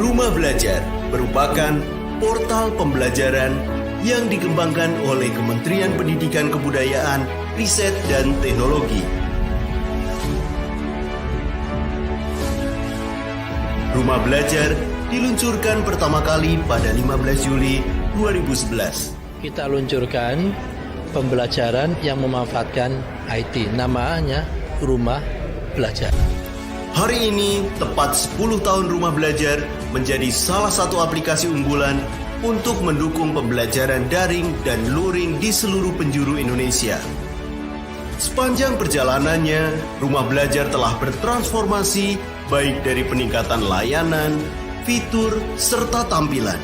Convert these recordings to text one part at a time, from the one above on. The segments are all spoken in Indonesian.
Rumah Belajar merupakan portal pembelajaran yang dikembangkan oleh Kementerian Pendidikan Kebudayaan, Riset, dan Teknologi. Rumah Belajar diluncurkan pertama kali pada 15 Juli 2011. Kita luncurkan pembelajaran yang memanfaatkan IT. Namanya Rumah Belajar. Hari ini, tepat 10 tahun Rumah Belajar menjadi salah satu aplikasi unggulan untuk mendukung pembelajaran daring dan luring di seluruh penjuru Indonesia. Sepanjang perjalanannya, Rumah Belajar telah bertransformasi baik dari peningkatan layanan, fitur, serta tampilan.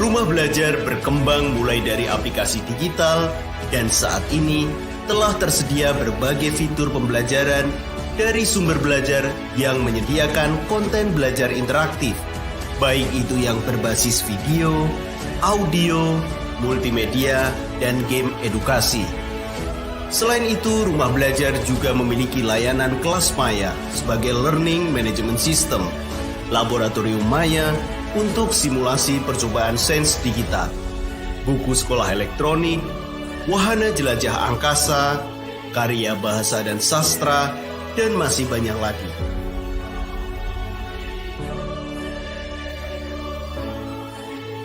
Rumah Belajar berkembang mulai dari aplikasi digital dan saat ini telah tersedia berbagai fitur pembelajaran dari sumber belajar yang menyediakan konten belajar interaktif, baik itu yang berbasis video, audio, multimedia, dan game edukasi. Selain itu, Rumah Belajar juga memiliki layanan kelas maya sebagai learning management system, laboratorium maya untuk simulasi percobaan sains digital, buku sekolah elektronik, wahana jelajah angkasa, karya bahasa dan sastra, dan masih banyak lagi.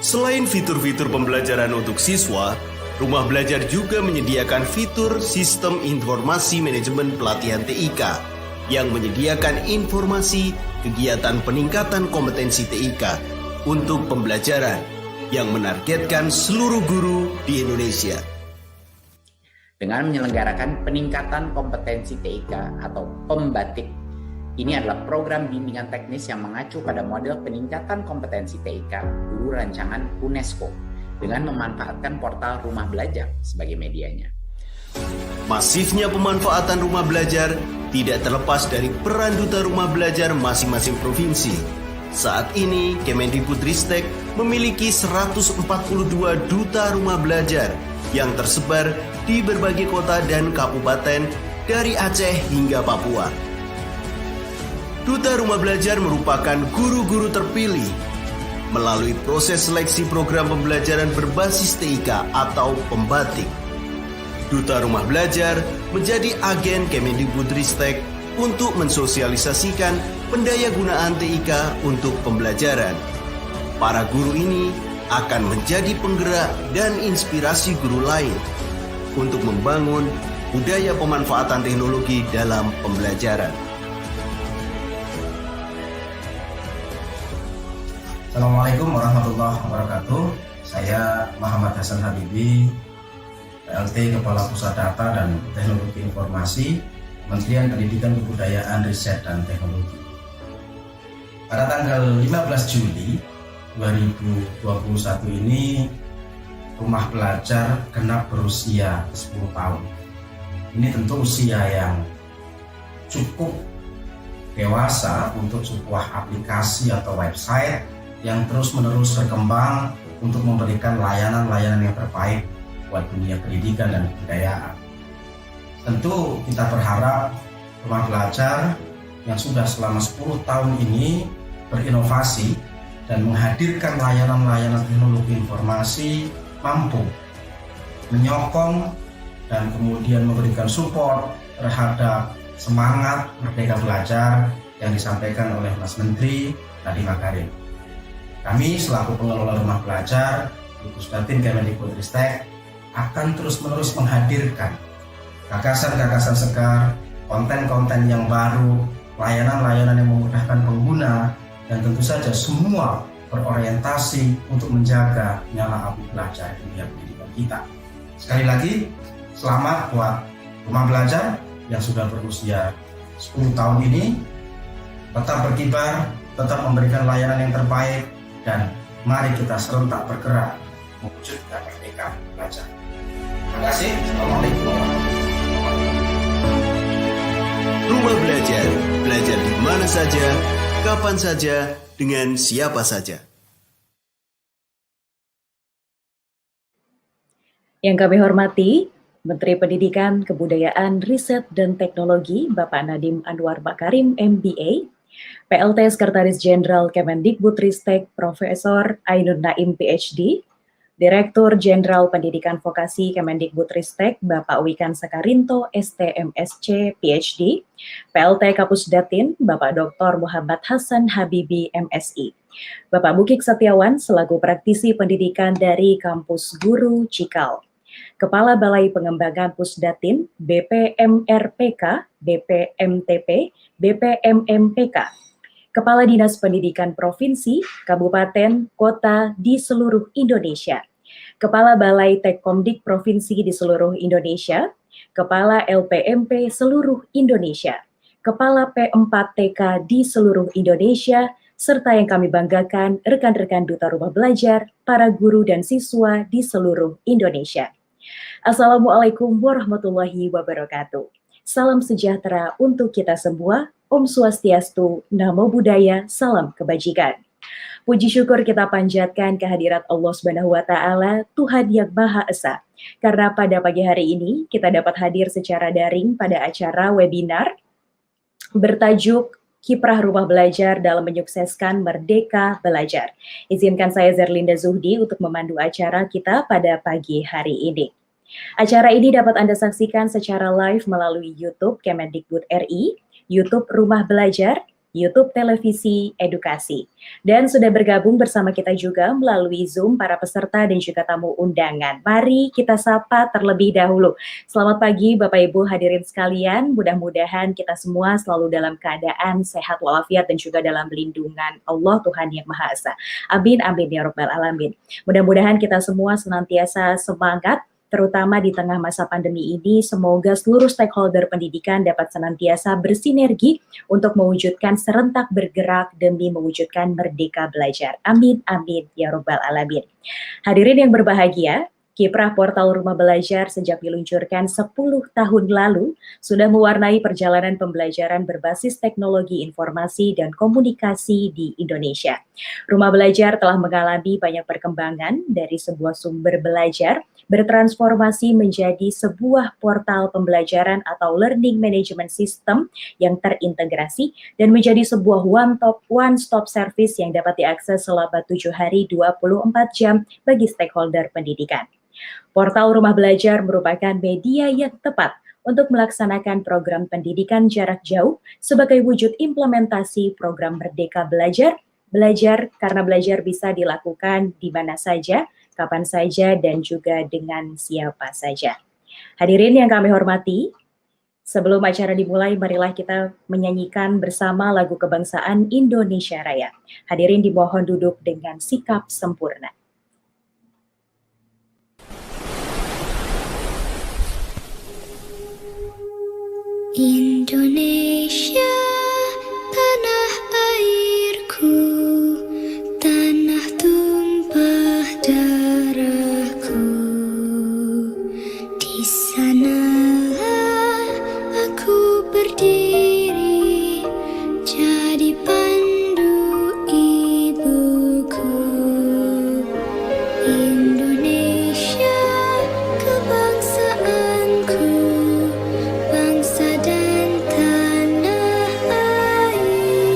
Selain fitur-fitur pembelajaran untuk siswa, Rumah Belajar juga menyediakan fitur Sistem Informasi Manajemen Pelatihan TIK yang menyediakan informasi kegiatan peningkatan kompetensi TIK untuk pembelajaran yang menargetkan seluruh guru di Indonesia. Dengan menyelenggarakan peningkatan kompetensi TIK atau PEMBATIK. Ini adalah program bimbingan teknis yang mengacu pada model peningkatan kompetensi TIK guru rancangan UNESCO dengan memanfaatkan portal Rumah Belajar sebagai medianya. Masifnya pemanfaatan Rumah Belajar tidak terlepas dari peran duta Rumah Belajar masing-masing provinsi. Saat ini, Kemendikbudristek memiliki 142 duta Rumah Belajar yang tersebar di berbagai kota dan kabupaten dari Aceh hingga Papua. Duta Rumah Belajar merupakan guru-guru terpilih melalui proses seleksi program pembelajaran berbasis TIK atau PEMBATIK. Duta Rumah Belajar menjadi agen Kemendikbudristek untuk mensosialisasikan pendayagunaan TIK untuk pembelajaran. Para guru ini akan menjadi penggerak dan inspirasi guru lain untuk membangun budaya pemanfaatan teknologi dalam pembelajaran. Assalamualaikum warahmatullahi wabarakatuh. Saya Muhammad Hasan Habibi, PLT Kepala Pusat Data dan Teknologi Informasi, Kementerian Pendidikan Kebudayaan, Riset, dan Teknologi. Pada tanggal 15 Juli 2021 ini, Rumah Belajar genap berusia 10 tahun. Ini tentu usia yang cukup dewasa untuk sebuah aplikasi atau website yang terus-menerus berkembang untuk memberikan layanan-layanan yang terbaik buat dunia pendidikan dan kebudayaan. Tentu kita berharap Rumah Belajar yang sudah selama 10 tahun ini berinovasi dan menghadirkan layanan-layanan teknologi informasi mampu menyokong dan kemudian memberikan support terhadap semangat Merdeka Belajar yang disampaikan oleh Mas Menteri Nadiem Makarim. Kami selaku pengelola Rumah Belajar di Pusdatin Kemendikbudristek akan terus-menerus menghadirkan gagasan-gagasan segar, konten-konten yang baru, layanan-layanan yang memudahkan pengguna, dan tentu saja semua berorientasi untuk menjaga nyala api belajar dunia pendidikan kita. Sekali lagi, selamat buat Rumah Belajar yang sudah berusia 10 tahun ini. Tetap berkibar, tetap memberikan layanan yang terbaik, dan mari kita serentak bergerak mewujudkan Merdeka Belajar. Terima kasih. Assalamualaikum warahmatullahi wabarakatuh. Rumah Belajar, belajar di mana saja, kapan saja, dengan siapa saja. Yang kami hormati, Menteri Pendidikan, Kebudayaan, Riset, dan Teknologi, Bapak Nadiem Anwar Makarim, MBA, PLT Sekretaris Jenderal Kemendikbudristek Profesor Ainun Naim PhD, Direktur Jenderal Pendidikan Vokasi Kemendikbudristek Bapak Wikan Sakarinto STMSC PhD, PLT Kapus Datin Bapak Dr. Muhammad Hasan Habibi MSI, Bapak Bukik Setiawan selaku praktisi pendidikan dari Kampus Guru Cikal, Kepala Balai Pengembangan Pusdatin BPMRPK, BPMTP, BPMMPK, Kepala Dinas Pendidikan Provinsi, Kabupaten, Kota di seluruh Indonesia, Kepala Balai Tekkomdik Provinsi di seluruh Indonesia, Kepala LPMP seluruh Indonesia, Kepala P4TK di seluruh Indonesia, serta yang kami banggakan rekan-rekan Duta Rumah Belajar, para guru dan siswa di seluruh Indonesia. Assalamualaikum warahmatullahi wabarakatuh. Salam sejahtera untuk kita semua. Om Swastiastu, Namo Buddhaya, salam kebajikan. Puji syukur kita panjatkan kehadirat Allah Subhanahu wa taala, Tuhan yang Maha Esa. Karena pada pagi hari ini kita dapat hadir secara daring pada acara webinar bertajuk Kiprah Rumah Belajar dalam Menyukseskan Merdeka Belajar. Izinkan saya Zerlinda Zuhdi untuk memandu acara kita pada pagi hari ini. Acara ini dapat Anda saksikan secara live melalui YouTube Kemendikbud RI, YouTube Rumah Belajar, YouTube Televisi Edukasi. Dan sudah bergabung bersama kita juga melalui Zoom para peserta dan juga tamu undangan. Mari kita sapa terlebih dahulu. Selamat pagi Bapak Ibu hadirin sekalian. Mudah-mudahan kita semua selalu dalam keadaan sehat walafiat dan juga dalam lindungan Allah Tuhan Yang Maha Esa. Amin, amin ya Rabbal Alamin. Mudah-mudahan kita semua senantiasa semangat, terutama di tengah masa pandemi ini. Semoga seluruh stakeholder pendidikan dapat senantiasa bersinergi untuk mewujudkan serentak bergerak demi mewujudkan merdeka belajar. Amin, amin, ya Rabbal Alamin. Hadirin yang berbahagia, kiprah portal Rumah Belajar sejak diluncurkan 10 tahun lalu sudah mewarnai perjalanan pembelajaran berbasis teknologi informasi dan komunikasi di Indonesia. Rumah Belajar telah mengalami banyak perkembangan dari sebuah sumber belajar bertransformasi menjadi sebuah portal pembelajaran atau learning management system yang terintegrasi dan menjadi sebuah one-stop service yang dapat diakses selama 7 hari 24 jam bagi stakeholder pendidikan. Portal Rumah Belajar merupakan media yang tepat untuk melaksanakan program pendidikan jarak jauh sebagai wujud implementasi program Merdeka Belajar. Belajar karena belajar bisa dilakukan di mana saja, kapan saja, dan juga dengan siapa saja. Hadirin yang kami hormati, sebelum acara dimulai, marilah kita menyanyikan bersama lagu kebangsaan Indonesia Raya. Hadirin dimohon duduk dengan sikap sempurna. Indonesia, tanah airku, tanah tumpah darahku. Di sanalah aku berdiri, jadi pandu ibuku. Indonesia, kebangsaanku, bangsa dan tanah air.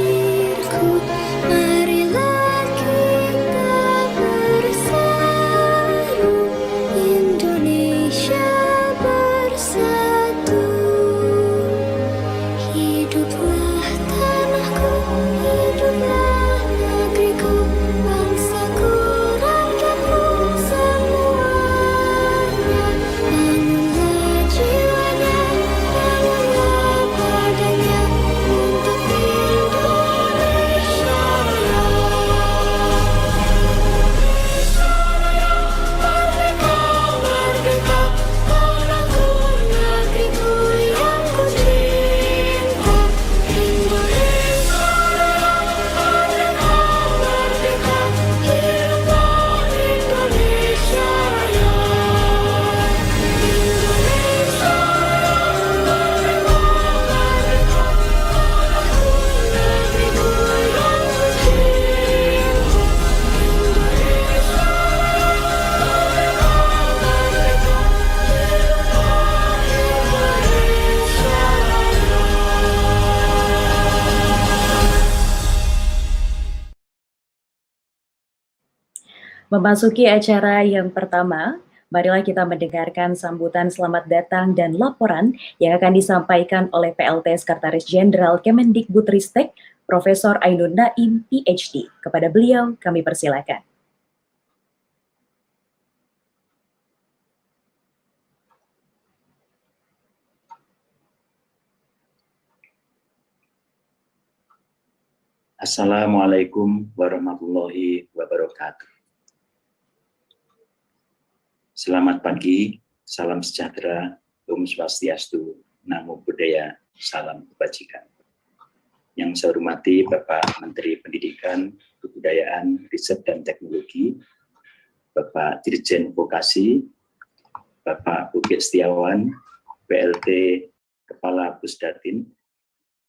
Memasuki acara yang pertama, marilah kita mendengarkan sambutan selamat datang dan laporan yang akan disampaikan oleh PLT Sekretaris Jenderal Kemendikbudristek, Profesor Ainun Naim, PhD. Kepada beliau, kami persilakan. Assalamualaikum warahmatullahi wabarakatuh. Selamat pagi, salam sejahtera, Om Swastiastu, Namo Buddhaya, salam kebajikan. Yang saya hormati Bapak Menteri Pendidikan, Kebudayaan, Riset dan Teknologi, Bapak Dirjen Vokasi, Bapak Bukit Setiawan, PLT Kepala Pusdatin,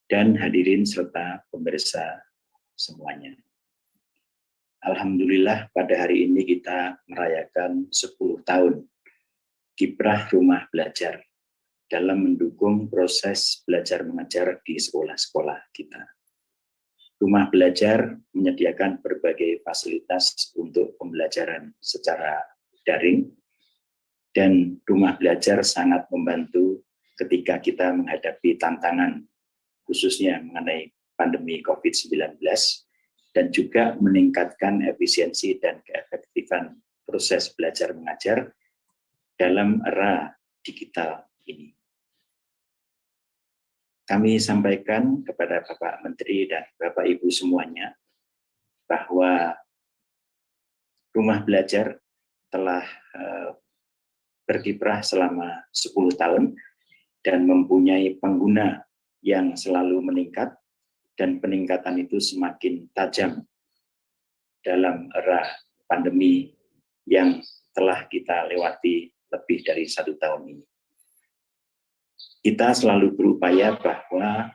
dan hadirin serta pemirsa semuanya. Alhamdulillah pada hari ini kita merayakan 10 tahun kiprah rumah belajar dalam mendukung proses belajar mengajar di sekolah-sekolah kita. Rumah belajar menyediakan berbagai fasilitas untuk pembelajaran secara daring, dan rumah belajar sangat membantu ketika kita menghadapi tantangan khususnya mengenai pandemi COVID-19, dan juga meningkatkan efisiensi dan keefektifan proses belajar mengajar dalam era digital ini. Kami sampaikan kepada Bapak Menteri dan Bapak Ibu semuanya bahwa rumah belajar telah berkiprah selama 10 tahun dan mempunyai pengguna yang selalu meningkat, dan peningkatan itu semakin tajam dalam era pandemi yang telah kita lewati lebih dari 1 tahun ini. Kita selalu berupaya bahwa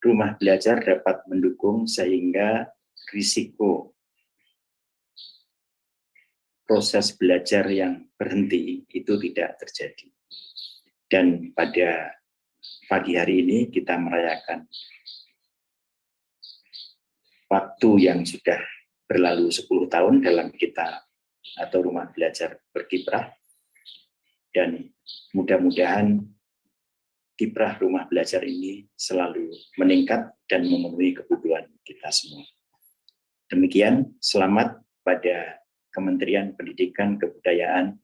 rumah belajar dapat mendukung sehingga risiko proses belajar yang berhenti itu tidak terjadi. Dan pada pagi hari ini kita merayakan waktu yang sudah berlalu 10 tahun dalam kita atau rumah belajar berkiprah, dan mudah-mudahan kiprah rumah belajar ini selalu meningkat dan memenuhi kebutuhan kita semua. Demikian, selamat pada Kementerian Pendidikan, Kebudayaan,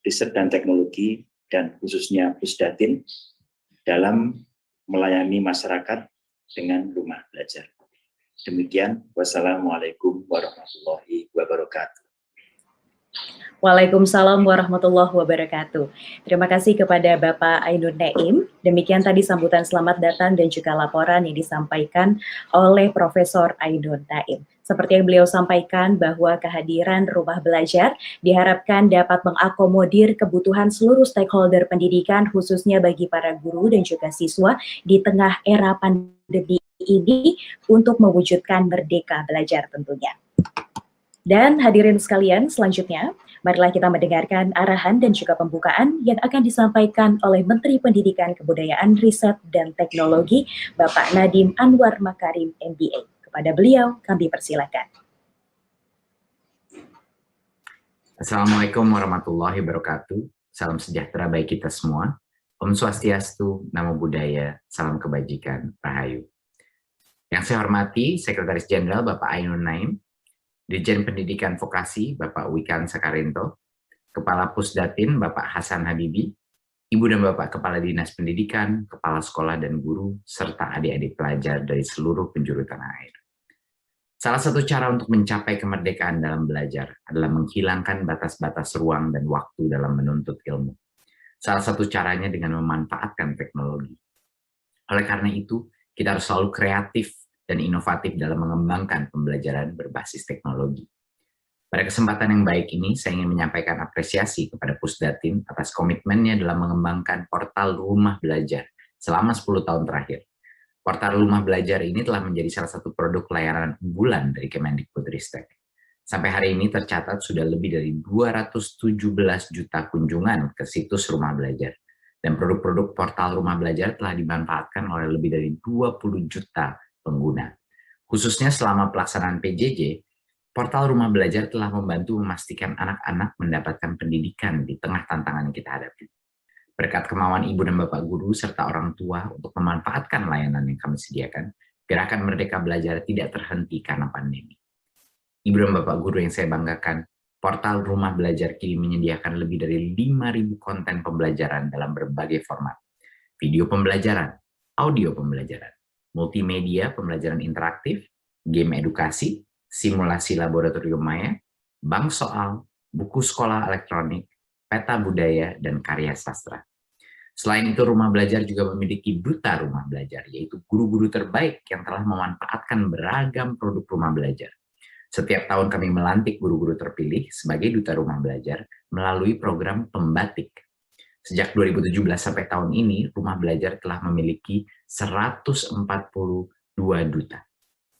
Riset dan Teknologi, dan khususnya Pusdatin dalam melayani masyarakat dengan rumah belajar. Demikian, wassalamualaikum warahmatullahi wabarakatuh. Waalaikumsalam warahmatullahi wabarakatuh. Terima kasih kepada Bapak Ainun Naim. Demikian tadi sambutan selamat datang dan juga laporan yang disampaikan oleh Profesor Ainun Naim. Seperti yang beliau sampaikan bahwa kehadiran rumah belajar diharapkan dapat mengakomodir kebutuhan seluruh stakeholder pendidikan, khususnya bagi para guru dan juga siswa di tengah era pandemi ini untuk mewujudkan merdeka belajar tentunya. Dan hadirin sekalian, selanjutnya marilah kita mendengarkan arahan dan juga pembukaan yang akan disampaikan oleh Menteri Pendidikan, Kebudayaan, Riset dan Teknologi, Bapak Nadiem Anwar Makarim, MBA. Kepada beliau kami persilakan. Assalamualaikum warahmatullahi wabarakatuh. Salam sejahtera bagi kita semua. Om Swastiastu, Namo Buddhaya, salam kebajikan, Rahayu. Yang saya hormati Sekretaris Jenderal Bapak Ainun Naim, Dirjen Pendidikan Vokasi Bapak Wikan Sakarinto, Kepala Pusdatin Bapak Hasan Habibi, Ibu dan Bapak Kepala Dinas Pendidikan, Kepala Sekolah dan Guru, serta adik-adik pelajar dari seluruh penjuru tanah air. Salah satu cara untuk mencapai kemerdekaan dalam belajar adalah menghilangkan batas-batas ruang dan waktu dalam menuntut ilmu. Salah satu caranya dengan memanfaatkan teknologi. Oleh karena itu, kita harus selalu kreatif dan inovatif dalam mengembangkan pembelajaran berbasis teknologi. Pada kesempatan yang baik ini, saya ingin menyampaikan apresiasi kepada Pusdatin atas komitmennya dalam mengembangkan portal Rumah Belajar selama 10 tahun terakhir. Portal Rumah Belajar ini telah menjadi salah satu produk layanan unggulan dari Kemendikbudristek. Sampai hari ini tercatat sudah lebih dari 217 juta kunjungan ke situs Rumah Belajar. Dan produk-produk portal Rumah Belajar telah dimanfaatkan oleh lebih dari 20 juta pengguna. Khususnya selama pelaksanaan PJJ, Portal Rumah Belajar telah membantu memastikan anak-anak mendapatkan pendidikan di tengah tantangan yang kita hadapi. Berkat kemauan ibu dan bapak guru serta orang tua untuk memanfaatkan layanan yang kami sediakan, Gerakan Merdeka Belajar tidak terhenti karena pandemi. Ibu dan bapak guru yang saya banggakan, portal Rumah Belajar kini menyediakan lebih dari 5.000 konten pembelajaran dalam berbagai format. Video pembelajaran, audio pembelajaran, multimedia pembelajaran interaktif, game edukasi, simulasi laboratorium maya, bank soal, buku sekolah elektronik, peta budaya, dan karya sastra. Selain itu, Rumah Belajar juga memiliki duta rumah belajar, yaitu guru-guru terbaik yang telah memanfaatkan beragam produk rumah belajar. Setiap tahun kami melantik guru-guru terpilih sebagai duta rumah belajar melalui program Pembatik. Sejak 2017 sampai tahun ini, Rumah Belajar telah memiliki 142 duta.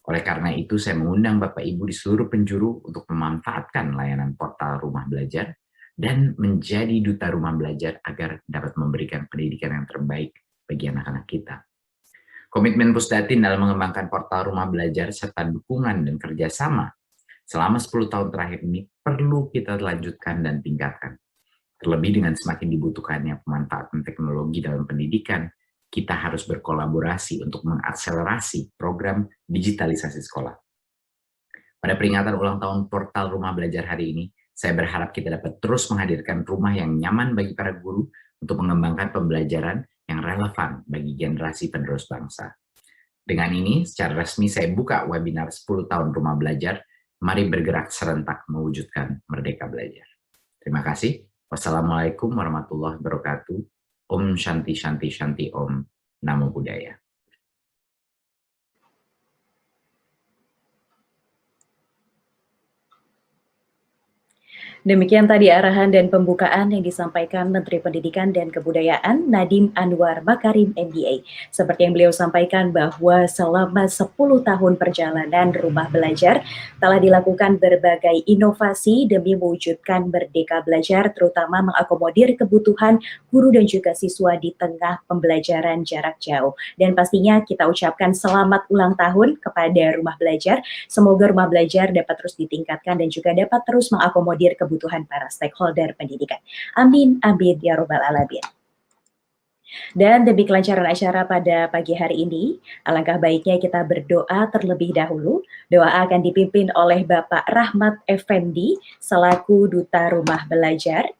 Oleh karena itu, saya mengundang Bapak Ibu di seluruh penjuru untuk memanfaatkan layanan portal Rumah Belajar dan menjadi duta rumah belajar agar dapat memberikan pendidikan yang terbaik bagi anak-anak kita. Komitmen Pusdatin dalam mengembangkan portal Rumah Belajar serta dukungan dan kerjasama selama 10 tahun terakhir ini perlu kita lanjutkan dan tingkatkan. Terlebih dengan semakin dibutuhkannya pemanfaatan teknologi dalam pendidikan, kita harus berkolaborasi untuk mengakselerasi program digitalisasi sekolah. Pada peringatan ulang tahun portal Rumah Belajar hari ini, saya berharap kita dapat terus menghadirkan rumah yang nyaman bagi para guru untuk mengembangkan pembelajaran yang relevan bagi generasi penerus bangsa. Dengan ini, secara resmi saya buka webinar 10 tahun Rumah Belajar. Mari bergerak serentak mewujudkan Merdeka Belajar. Terima kasih. Wassalamualaikum warahmatullahi wabarakatuh. Om Shanti Shanti Shanti Om. Namo Buddhaya. Demikian tadi arahan dan pembukaan yang disampaikan Menteri Pendidikan dan Kebudayaan Nadiem Anwar Makarim MBA. Seperti yang beliau sampaikan bahwa selama 10 tahun perjalanan Rumah Belajar telah dilakukan berbagai inovasi demi mewujudkan Merdeka Belajar, terutama mengakomodir kebutuhan guru dan juga siswa di tengah pembelajaran jarak jauh. Dan pastinya kita ucapkan selamat ulang tahun kepada Rumah Belajar. Semoga Rumah Belajar dapat terus ditingkatkan dan juga dapat terus mengakomodir kebutuhan para stakeholder pendidikan. Amin, amin, ya robbal alamin. Dan demi kelancaran acara pada pagi hari ini, alangkah baiknya kita berdoa terlebih dahulu. Doa akan dipimpin oleh Bapak Rahmat Effendi selaku Duta Rumah Belajar.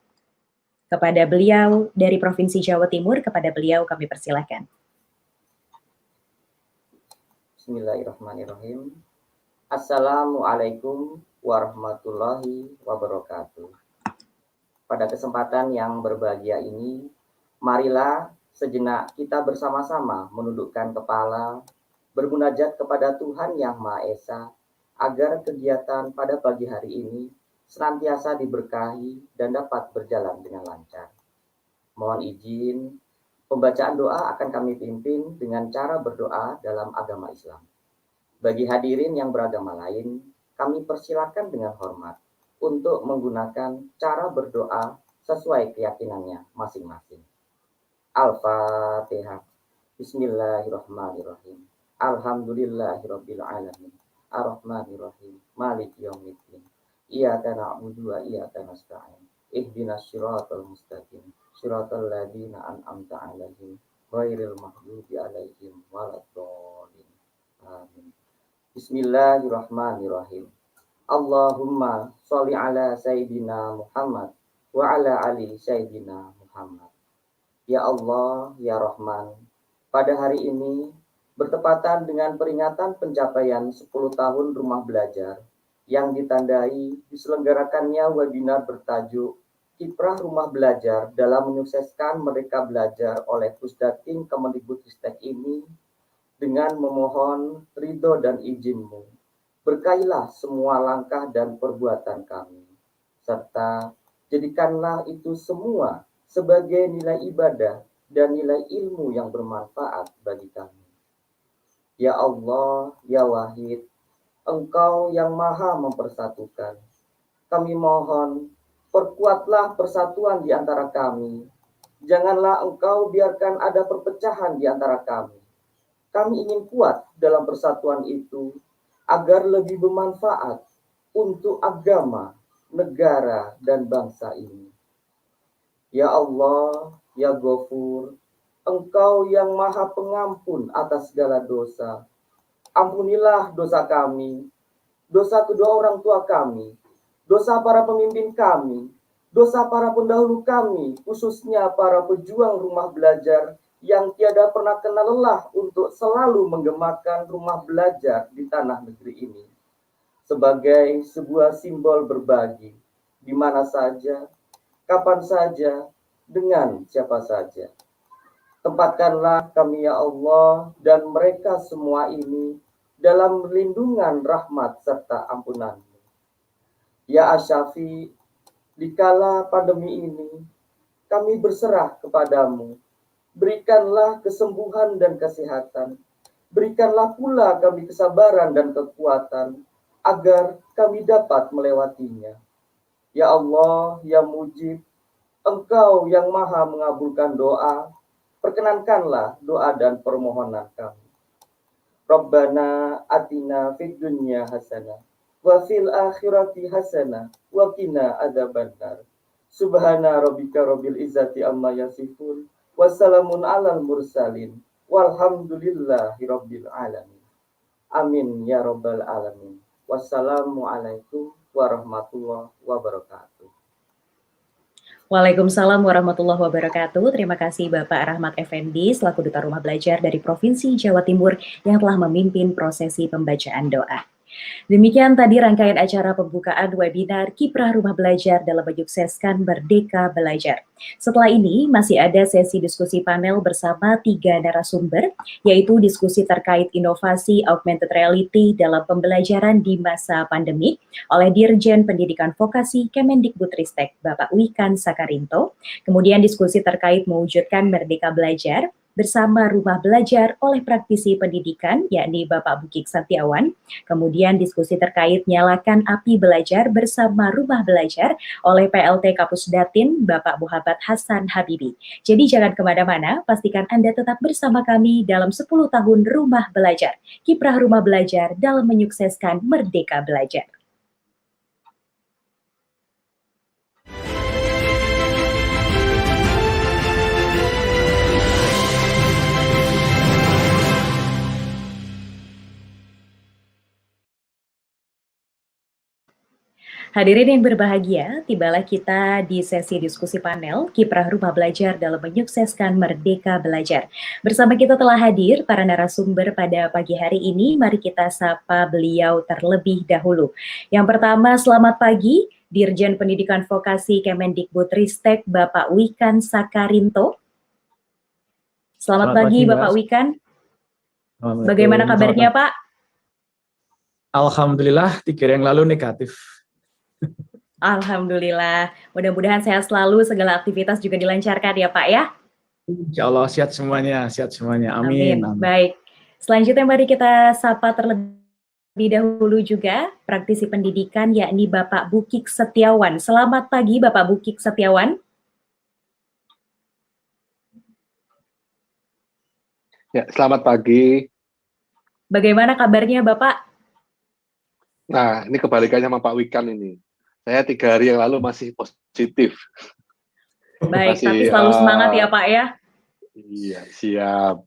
Kepada beliau dari Provinsi Jawa Timur, kepada beliau kami persilahkan. Bismillahirrahmanirrahim. Assalamualaikum warahmatullahi wabarakatuh. Pada kesempatan yang berbahagia ini, marilah sejenak kita bersama-sama menundukkan kepala, bermunajat kepada Tuhan Yang Maha Esa, agar kegiatan pada pagi hari ini senantiasa diberkahi dan dapat berjalan dengan lancar. Mohon izin, pembacaan doa akan kami pimpin dengan cara berdoa dalam agama Islam. Bagi hadirin yang beragama lain, kami persilakan dengan hormat untuk menggunakan cara berdoa sesuai keyakinannya masing-masing. Al-Fatihah. Bismillahirrahmanirrahim. Alhamdulillahirabbil alamin. Ar-Rahmanirrahim. Maliki yaumiddin. Iyyaka na'budu wa iyyaka nasta'in. Ihdinas siratal mustaqim. Siratal ladzina an'amta 'alaihim ghairil maghdubi 'alaihim waladdallin. Amin. Bismillahirrahmanirrahim. Allahumma sholli ala Sayyidina Muhammad wa ala ali Sayyidina Muhammad. Ya Allah, Ya Rahman, pada hari ini bertepatan dengan peringatan pencapaian 10 tahun Rumah Belajar yang ditandai diselenggarakannya webinar bertajuk Kiprah Rumah Belajar dalam menyukseskan Merdeka Belajar oleh Pusdatin Kemendikbudristek ini, dengan memohon ridho dan izin-Mu, berkailah semua langkah dan perbuatan kami, serta jadikanlah itu semua sebagai nilai ibadah dan nilai ilmu yang bermanfaat bagi kami. Ya Allah, Ya Wahid, Engkau yang Maha mempersatukan. Kami mohon, perkuatlah persatuan di antara kami. Janganlah Engkau biarkan ada perpecahan di antara kami. Kami ingin kuat dalam persatuan itu agar lebih bermanfaat untuk agama, negara, dan bangsa ini. Ya Allah, ya Ghafur, Engkau yang maha pengampun atas segala dosa. Ampunilah dosa kami, dosa kedua orang tua kami, dosa para pemimpin kami, dosa para pendahulu kami, khususnya para pejuang rumah belajar yang tiada pernah kenal lelah untuk selalu menggemakan rumah belajar di tanah negeri ini. Sebagai sebuah simbol berbagi, di mana saja, kapan saja, dengan siapa saja. Tempatkanlah kami ya Allah dan mereka semua ini dalam lindungan rahmat serta ampunan-Mu. Ya Asyafi, dikala pandemi ini, kami berserah kepadamu. Berikanlah kesembuhan dan kesehatan. Berikanlah pula kami kesabaran dan kekuatan, agar kami dapat melewatinya. Ya Allah, ya Mujib, Engkau yang maha mengabulkan doa, perkenankanlah doa dan permohonan kami. Rabbana atina fid dunya hasanah, wa fil akhirati hasanah, wa qina adzabannar. Subhana rabbika rabbil izzati amma yasifun, wassalamun alal mursalin, walhamdulillahi rabbil alamin. Amin ya rabbal alamin. Wassalamualaikum warahmatullahi wabarakatuh. Waalaikumsalam warahmatullahi wabarakatuh. Terima kasih Bapak Rahmat Effendi selaku Duta Rumah Belajar dari Provinsi Jawa Timur yang telah memimpin prosesi pembacaan doa. Demikian tadi rangkaian acara pembukaan webinar Kiprah Rumah Belajar dalam menyukseskan Merdeka Belajar. Setelah ini masih ada sesi diskusi panel bersama 3 narasumber, yaitu diskusi terkait inovasi augmented reality dalam pembelajaran di masa pandemi oleh Dirjen Pendidikan Vokasi Kemendikbudristek Bapak Wikan Sakarinto, kemudian diskusi terkait mewujudkan Merdeka Belajar bersama Rumah Belajar oleh praktisi pendidikan yakni Bapak Bukik Setiawan, kemudian diskusi terkait Nyalakan Api Belajar bersama Rumah Belajar oleh PLT Kapus Datin Bapak Muhammad Hasan Habibi. Jadi jangan kemana-mana, pastikan Anda tetap bersama kami dalam 10 tahun Rumah Belajar, Kiprah Rumah Belajar dalam menyukseskan Merdeka Belajar. Hadirin yang berbahagia, tibalah kita di sesi diskusi panel Kiprah Rumah Belajar dalam menyukseskan Merdeka Belajar. Bersama kita telah hadir para narasumber pada pagi hari ini. Mari kita sapa beliau terlebih dahulu. Yang pertama, selamat pagi, Dirjen Pendidikan Vokasi Kemendikbudristek Bapak Wikan Sakarinto. Selamat pagi Bapak Wikan. Bagaimana kabarnya Pak? Alhamdulillah, 3 hari yang lalu negatif. Alhamdulillah, mudah-mudahan sehat selalu, segala aktivitas juga dilancarkan ya Pak ya. Insya Allah sehat semuanya, amin. Baik, selanjutnya mari kita sapa terlebih dahulu juga praktisi pendidikan yakni Bapak Bukik Setiawan. Selamat pagi Bapak Bukik Setiawan. Ya, selamat pagi. Bagaimana kabarnya Bapak? Nah, ini kebalikannya sama Pak Wikan ini. Saya 3 hari yang lalu masih positif. Baik, tapi selalu semangat ya Pak ya. Iya, siap.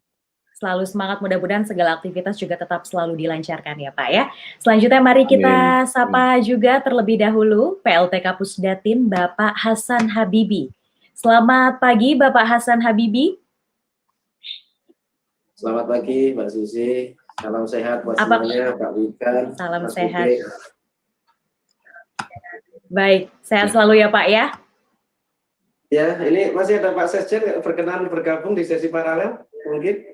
Selalu semangat, mudah-mudahan segala aktivitas juga tetap selalu dilancarkan ya Pak ya. Selanjutnya mari kita sapa juga terlebih dahulu PLT Kapus Datin Bapak Hasan Habibi. Selamat pagi Bapak Hasan Habibi. Selamat pagi Mbak Susi. Salam sehat buat semuanya, Pak Wikan. Salam sehat. Baik, sehat selalu ya Pak ya. Ya, ini masih ada Pak Sesjen berkenan bergabung di sesi paralel, mungkin.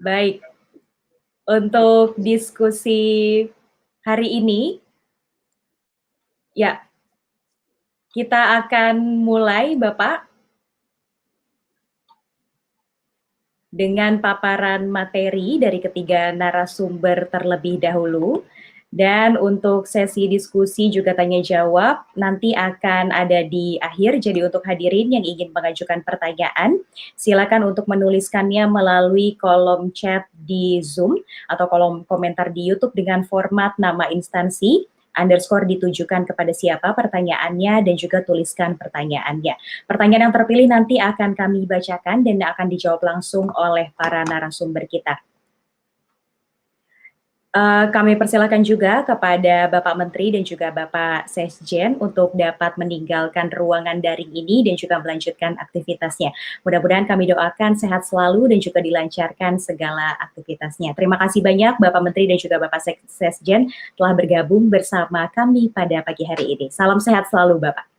Baik, untuk diskusi hari ini, ya, kita akan mulai Bapak dengan paparan materi dari ketiga narasumber terlebih dahulu. Dan untuk sesi diskusi juga tanya jawab nanti akan ada di akhir. Jadi untuk hadirin yang ingin mengajukan pertanyaan, silakan untuk menuliskannya melalui kolom chat di Zoom atau kolom komentar di YouTube dengan format nama instansi, underscore ditujukan kepada siapa pertanyaannya, dan juga tuliskan pertanyaannya. Pertanyaan yang terpilih nanti akan kami bacakan dan akan dijawab langsung oleh para narasumber kita. Kami persilakan juga kepada Bapak Menteri dan juga Bapak Sesjen untuk dapat meninggalkan ruangan daring ini dan juga melanjutkan aktivitasnya. Mudah-mudahan kami doakan sehat selalu dan juga dilancarkan segala aktivitasnya. Terima kasih banyak Bapak Menteri dan juga Bapak Sesjen telah bergabung bersama kami pada pagi hari ini. Salam sehat selalu Bapak.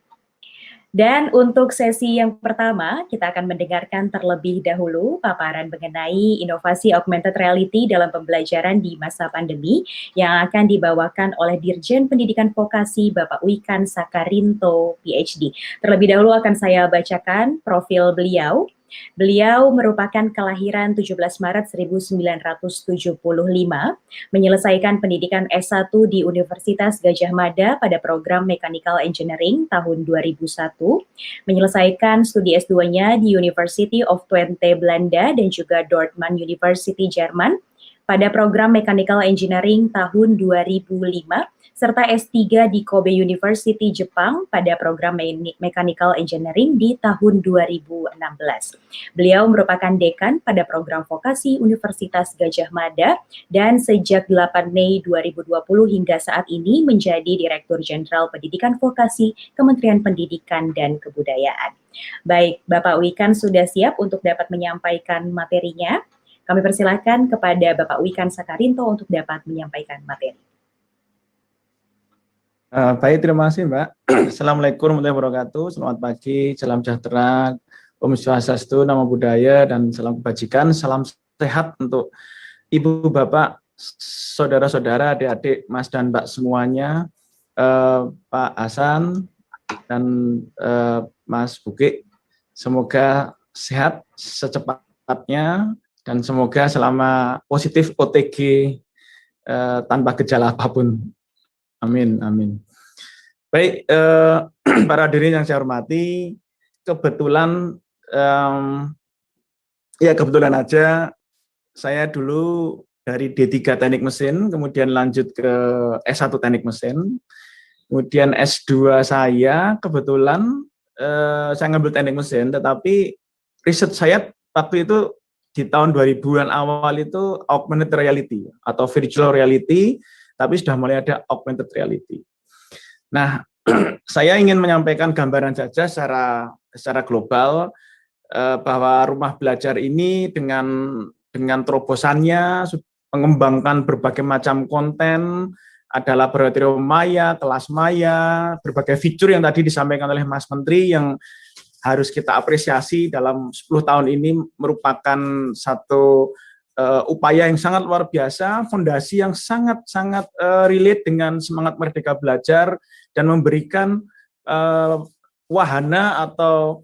Dan untuk sesi yang pertama, kita akan mendengarkan terlebih dahulu paparan mengenai inovasi augmented reality dalam pembelajaran di masa pandemi yang akan dibawakan oleh Dirjen Pendidikan Vokasi Bapak Wikan Sakarinto, PhD. Terlebih dahulu akan saya bacakan profil beliau. Beliau merupakan kelahiran 17 Maret 1975, menyelesaikan pendidikan S1 di Universitas Gadjah Mada pada program Mechanical Engineering tahun 2001, menyelesaikan studi S2-nya di University of Twente Belanda dan juga Dortmund University Jerman pada program Mechanical Engineering tahun 2005, serta S3 di Kobe University Jepang pada program Mechanical Engineering di tahun 2016. Beliau merupakan dekan pada program vokasi Universitas Gadjah Mada dan sejak 8 Mei 2020 hingga saat ini menjadi Direktur Jenderal Pendidikan Vokasi Kementerian Pendidikan dan Kebudayaan. Baik, Bapak Wikan sudah siap untuk dapat menyampaikan materinya. Kami persilakan kepada Bapak Wikan Sakarinto untuk dapat menyampaikan materi. Baik, terima kasih Mbak. Assalamualaikum warahmatullahi wabarakatuh. Selamat pagi, salam sejahtera, Om Swastiastu, Namo Buddhaya, dan salam kebajikan. Salam sehat untuk Ibu, Bapak, saudara-saudara, adik-adik, Mas dan Mbak semuanya, Pak Hasan dan Mas Buki. Semoga sehat secepatnya dan semoga selama positif OTG tanpa gejala apapun. Amin, amin. Baik, para hadirin yang saya hormati, kebetulan aja saya dulu dari D3 Teknik Mesin, kemudian lanjut ke S1 Teknik Mesin, kemudian S2 saya kebetulan saya ngambil Teknik Mesin, tetapi riset saya waktu itu di tahun 2000-an awal itu augmented reality atau virtual reality, tapi sudah mulai ada augmented reality. Nah, saya ingin menyampaikan gambaran saja secara global bahwa rumah belajar ini dengan terobosannya mengembangkan berbagai macam konten, ada laboratorium maya, kelas maya, berbagai fitur yang tadi disampaikan oleh Mas Menteri yang harus kita apresiasi dalam 10 tahun ini merupakan satu upaya yang sangat luar biasa, fondasi yang sangat-sangat relate dengan semangat Merdeka Belajar dan memberikan wahana atau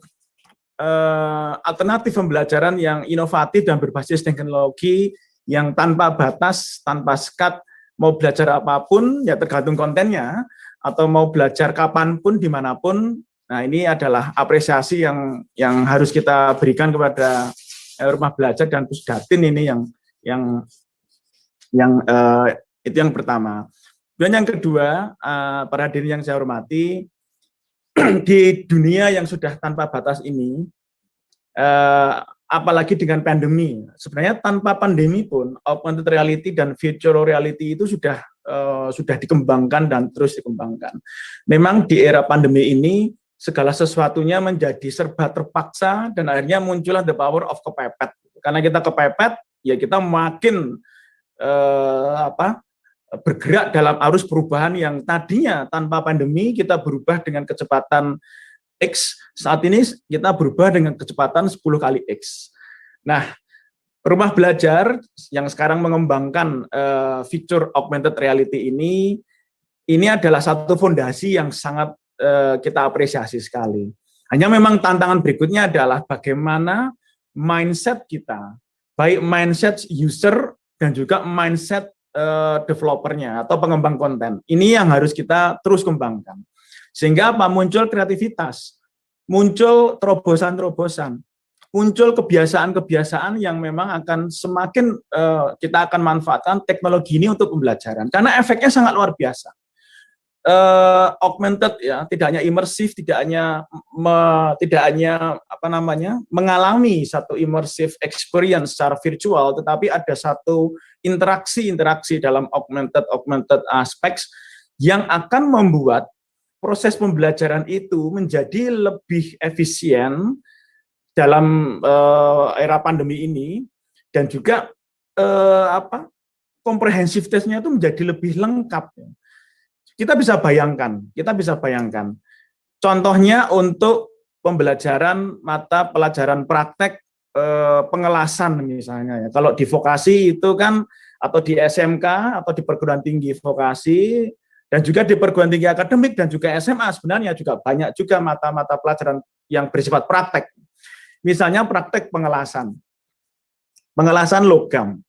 alternatif pembelajaran yang inovatif dan berbasis teknologi yang tanpa batas, tanpa sekat, mau belajar apapun, ya tergantung kontennya, atau mau belajar kapanpun, dimanapun. Nah, ini adalah apresiasi yang harus kita berikan kepada rumah belajar dan Pusdatin ini itu yang pertama. Dan yang kedua, para hadirin yang saya hormati, di dunia yang sudah tanpa batas ini, apalagi dengan pandemi, sebenarnya tanpa pandemi pun augmented reality dan virtual reality itu sudah dikembangkan dan terus dikembangkan. Memang di era pandemi ini segala sesuatunya menjadi serba terpaksa dan akhirnya muncullah the power of kepepet. Karena kita kepepet, ya kita makin bergerak dalam arus perubahan yang tadinya tanpa pandemi kita berubah dengan kecepatan X, saat ini kita berubah dengan kecepatan 10 kali X. Nah, rumah belajar yang sekarang mengembangkan fitur augmented reality ini adalah satu fondasi yang sangat kita apresiasi sekali. Hanya memang tantangan berikutnya adalah bagaimana mindset kita, baik mindset user dan juga mindset developernya atau pengembang konten. Ini yang harus kita terus kembangkan. Sehingga apa? Muncul kreativitas, muncul terobosan-terobosan, muncul kebiasaan-kebiasaan yang memang akan semakin kita akan manfaatkan teknologi ini untuk pembelajaran. Karena efeknya sangat luar biasa. Augmented ya, tidak hanya imersif, tidak hanya mengalami satu immersive experience secara virtual, tetapi ada satu interaksi dalam augmented aspects yang akan membuat proses pembelajaran itu menjadi lebih efisien dalam era pandemi ini, dan juga komprehensivitasnya itu menjadi lebih lengkap. Kita bisa bayangkan. Contohnya untuk pembelajaran mata pelajaran praktek pengelasan misalnya ya. Kalau di vokasi itu kan, atau di SMK atau di perguruan tinggi vokasi, dan juga di perguruan tinggi akademik dan juga SMA sebenarnya juga banyak juga mata-mata pelajaran yang bersifat praktek. Misalnya praktek pengelasan logam.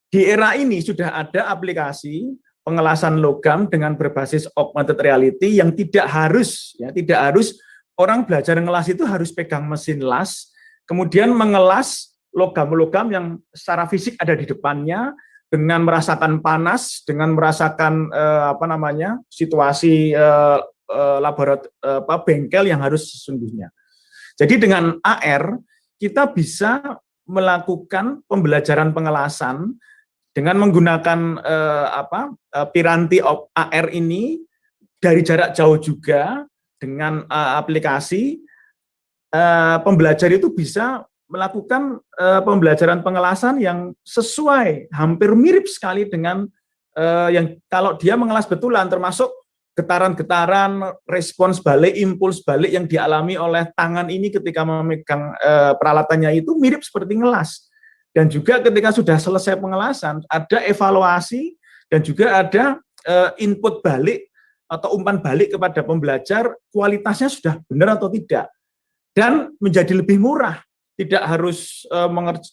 Di era ini sudah ada aplikasi pengelasan logam dengan berbasis augmented reality yang tidak harus orang belajar ngelas itu harus pegang mesin las, kemudian mengelas logam-logam yang secara fisik ada di depannya dengan merasakan panas, dengan merasakan situasi bengkel yang harus sesungguhnya. Jadi dengan AR kita bisa melakukan pembelajaran pengelasan dengan menggunakan piranti AR ini dari jarak jauh juga. Dengan aplikasi pembelajar itu bisa melakukan pembelajaran pengelasan yang sesuai, hampir mirip sekali dengan yang kalau dia mengelas betulan, termasuk getaran-getaran, respons balik, impuls balik yang dialami oleh tangan ini ketika memegang peralatannya itu mirip seperti ngelas. Dan juga ketika sudah selesai pengelasan, ada evaluasi dan juga ada input balik atau umpan balik kepada pembelajar, kualitasnya sudah benar atau tidak. Dan menjadi lebih murah, tidak harus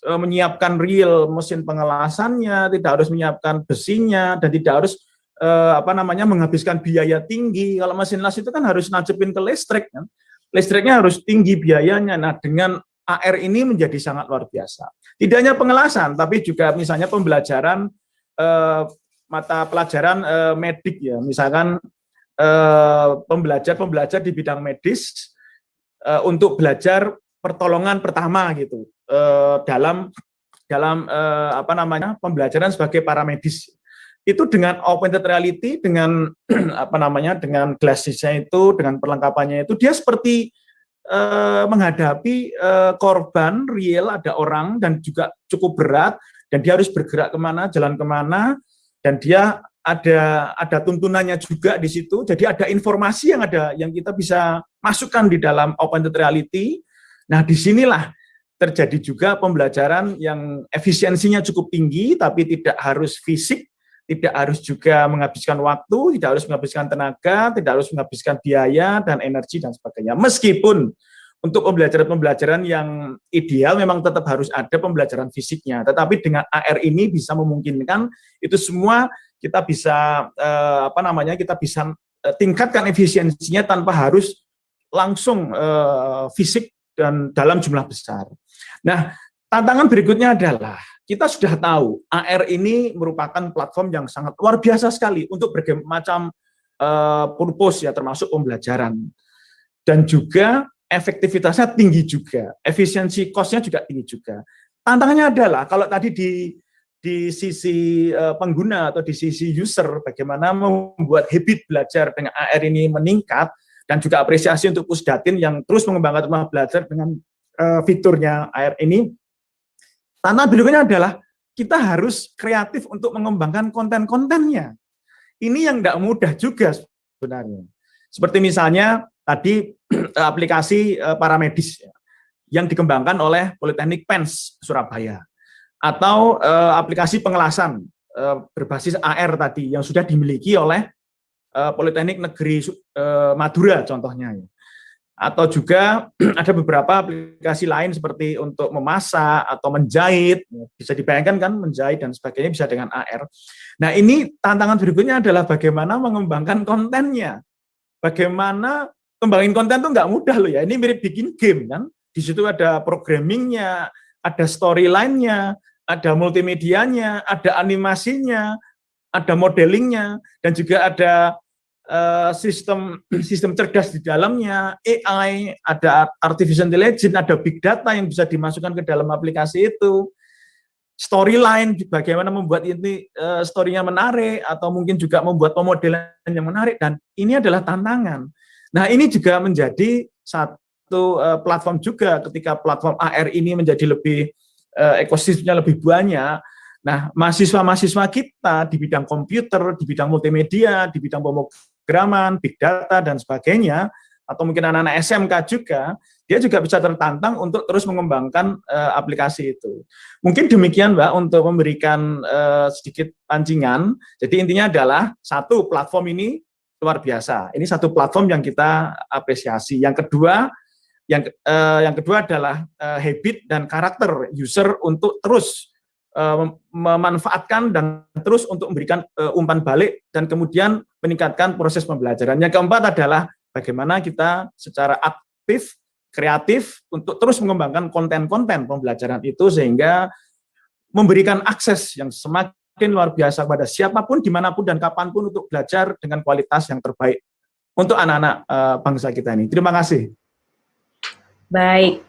menyiapkan real mesin pengelasannya, tidak harus menyiapkan besinya, dan tidak harus menghabiskan biaya tinggi. Kalau mesin las itu kan harus nacepin ke listrik, kan? Listriknya harus tinggi biayanya. Nah, dengan AR ini menjadi sangat luar biasa. Tidak hanya pengelasan, tapi juga misalnya pembelajaran mata pelajaran medik ya, misalkan pembelajar di bidang medis untuk belajar pertolongan pertama gitu dalam pembelajaran sebagai paramedis. Itu dengan augmented reality, dengan dengan glasses-nya itu, dengan perlengkapannya itu, dia seperti menghadapi korban real, ada orang dan juga cukup berat, dan dia harus bergerak kemana, jalan kemana, dan dia ada tuntunannya juga di situ. Jadi ada informasi yang kita bisa masukkan di dalam augmented reality. Nah, disinilah terjadi juga pembelajaran yang efisiensinya cukup tinggi, tapi tidak harus fisik, tidak harus juga menghabiskan waktu, tidak harus menghabiskan tenaga, tidak harus menghabiskan biaya dan energi dan sebagainya. Meskipun untuk pembelajaran-pembelajaran yang ideal memang tetap harus ada pembelajaran fisiknya, tetapi dengan AR ini bisa memungkinkan itu semua kita bisa kita bisa tingkatkan efisiensinya tanpa harus langsung fisik dan dalam jumlah besar. Nah, tantangan berikutnya adalah kita sudah tahu AR ini merupakan platform yang sangat luar biasa sekali untuk berbagai macam purpose ya, termasuk pembelajaran, dan juga efektivitasnya tinggi juga, efisiensi cost-nya juga tinggi juga. Tantangannya adalah kalau tadi di sisi pengguna atau di sisi user, bagaimana membuat habit belajar dengan AR ini meningkat, dan juga apresiasi untuk Pusdatin yang terus mengembangkan rumah belajar dengan fiturnya AR ini. Tantangan berikutnya adalah kita harus kreatif untuk mengembangkan konten-kontennya. Ini yang tidak mudah juga sebenarnya. Seperti misalnya tadi aplikasi paramedis yang dikembangkan oleh Politeknik PENS Surabaya, atau aplikasi pengelasan berbasis AR tadi yang sudah dimiliki oleh Politeknik Negeri Madura contohnya. atau juga ada beberapa aplikasi lain seperti untuk memasak atau menjahit, bisa dibayangkan kan menjahit dan sebagainya bisa dengan AR. Nah ini tantangan berikutnya adalah bagaimana mengembangkan kontennya. Bagaimana kembangin konten itu nggak mudah loh ya, ini mirip bikin game kan, di situ ada programmingnya, ada storyline-nya, ada multimedianya, ada animasinya, ada modelingnya, dan juga ada sistem cerdas di dalamnya, AI, ada artificial intelligence, ada big data yang bisa dimasukkan ke dalam aplikasi itu, storyline, bagaimana membuat ini story-nya menarik, atau mungkin juga membuat pemodelan yang menarik, dan ini adalah tantangan. Nah ini juga menjadi satu platform juga, ketika platform AR ini menjadi lebih ekosistemnya lebih banyak. Nah, mahasiswa-mahasiswa kita di bidang komputer, di bidang multimedia, di bidang pemrograman, big data, dan sebagainya, atau mungkin anak-anak SMK juga, dia juga bisa tertantang untuk terus mengembangkan aplikasi itu. Mungkin demikian, Mbak, untuk memberikan sedikit pancingan. Jadi intinya adalah, satu, platform ini luar biasa. Ini satu platform yang kita apresiasi. Yang kedua adalah habit dan karakter user untuk terus memanfaatkan dan terus untuk memberikan umpan balik dan kemudian meningkatkan proses pembelajaran. Yang keempat adalah bagaimana kita secara aktif, kreatif untuk terus mengembangkan konten-konten pembelajaran itu sehingga memberikan akses yang semakin luar biasa kepada siapapun, dimanapun dan kapanpun untuk belajar dengan kualitas yang terbaik untuk anak-anak bangsa kita ini. Terima kasih. Baik,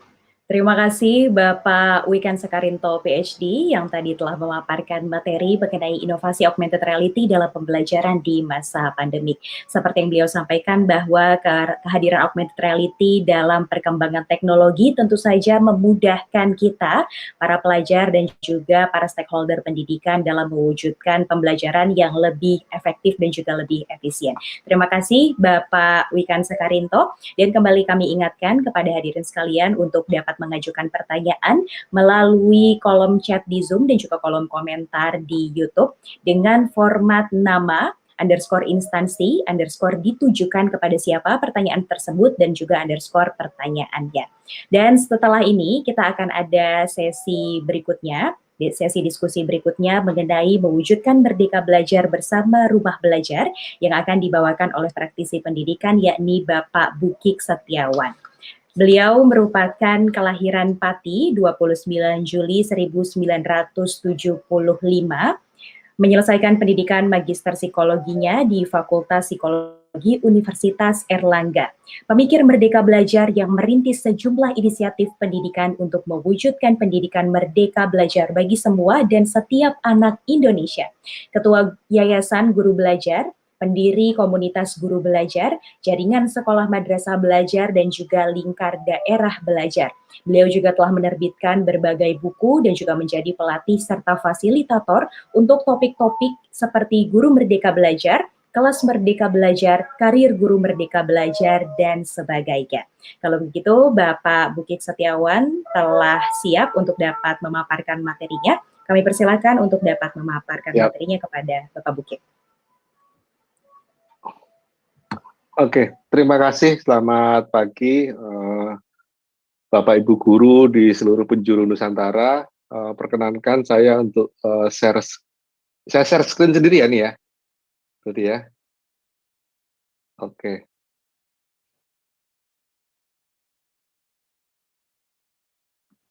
terima kasih Bapak Wikan Sekarinto PhD yang tadi telah memaparkan materi mengenai inovasi augmented reality dalam pembelajaran di masa pandemik. Seperti yang beliau sampaikan bahwa kehadiran augmented reality dalam perkembangan teknologi tentu saja memudahkan kita, para pelajar dan juga para stakeholder pendidikan dalam mewujudkan pembelajaran yang lebih efektif dan juga lebih efisien. Terima kasih Bapak Wikan Sekarinto, dan kembali kami ingatkan kepada hadirin sekalian untuk dapat mengajukan pertanyaan melalui kolom chat di Zoom dan juga kolom komentar di YouTube dengan format nama _instansi ditujukan kepada siapa pertanyaan tersebut dan juga pertanyaannya. Dan setelah ini kita akan ada sesi berikutnya, sesi diskusi berikutnya mengenai mewujudkan Merdeka Belajar bersama Rumah Belajar yang akan dibawakan oleh praktisi pendidikan yakni Bapak Bukik Setiawan. Beliau merupakan kelahiran Pati 29 Juli 1975, menyelesaikan pendidikan magister psikologinya di Fakultas Psikologi Universitas Erlangga. Pemikir Merdeka Belajar yang merintis sejumlah inisiatif pendidikan untuk mewujudkan pendidikan merdeka belajar bagi semua dan setiap anak Indonesia. Ketua Yayasan Guru Belajar, pendiri komunitas guru belajar, jaringan sekolah madrasah belajar, dan juga lingkar daerah belajar. Beliau juga telah menerbitkan berbagai buku dan juga menjadi pelatih serta fasilitator untuk topik-topik seperti Guru Merdeka Belajar, Kelas Merdeka Belajar, Karir Guru Merdeka Belajar, dan sebagainya. Kalau begitu, Bapak Bukik Setiawan telah siap untuk dapat memaparkan materinya. Kami persilakan untuk dapat memaparkan materinya kepada Bapak Bukik. Oke, terima kasih. Selamat pagi, Bapak Ibu Guru di seluruh penjuru Nusantara. Perkenankan saya untuk saya share screen sendiri ya nih ya, berarti ya. Oke.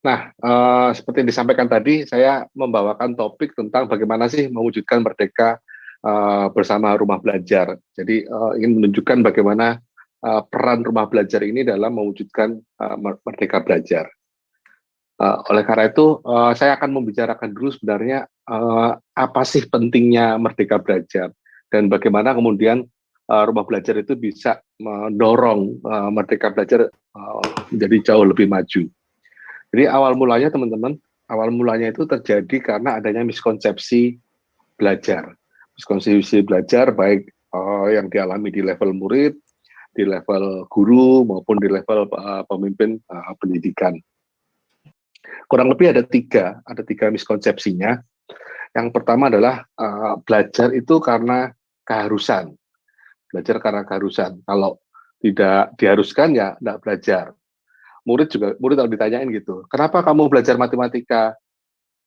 Nah, seperti yang disampaikan tadi, saya membawakan topik tentang bagaimana sih mewujudkan merdeka bersama Rumah Belajar. Jadi ingin menunjukkan bagaimana peran Rumah Belajar ini dalam mewujudkan Merdeka Belajar. Oleh karena itu, saya akan membicarakan dulu sebenarnya apa sih pentingnya Merdeka Belajar dan bagaimana kemudian Rumah Belajar itu bisa mendorong Merdeka Belajar menjadi jauh lebih maju. Jadi awal mulanya teman-teman, awal mulanya itu terjadi karena adanya miskonsepsi belajar. Miskonsepsi belajar baik yang dialami di level murid, di level guru, maupun di level pemimpin pendidikan. Kurang lebih ada tiga miskonsepsinya. Yang pertama adalah belajar itu karena keharusan. Belajar karena keharusan. Kalau tidak diharuskan ya tidak belajar. Murid kalau ditanyain gitu, kenapa kamu belajar matematika?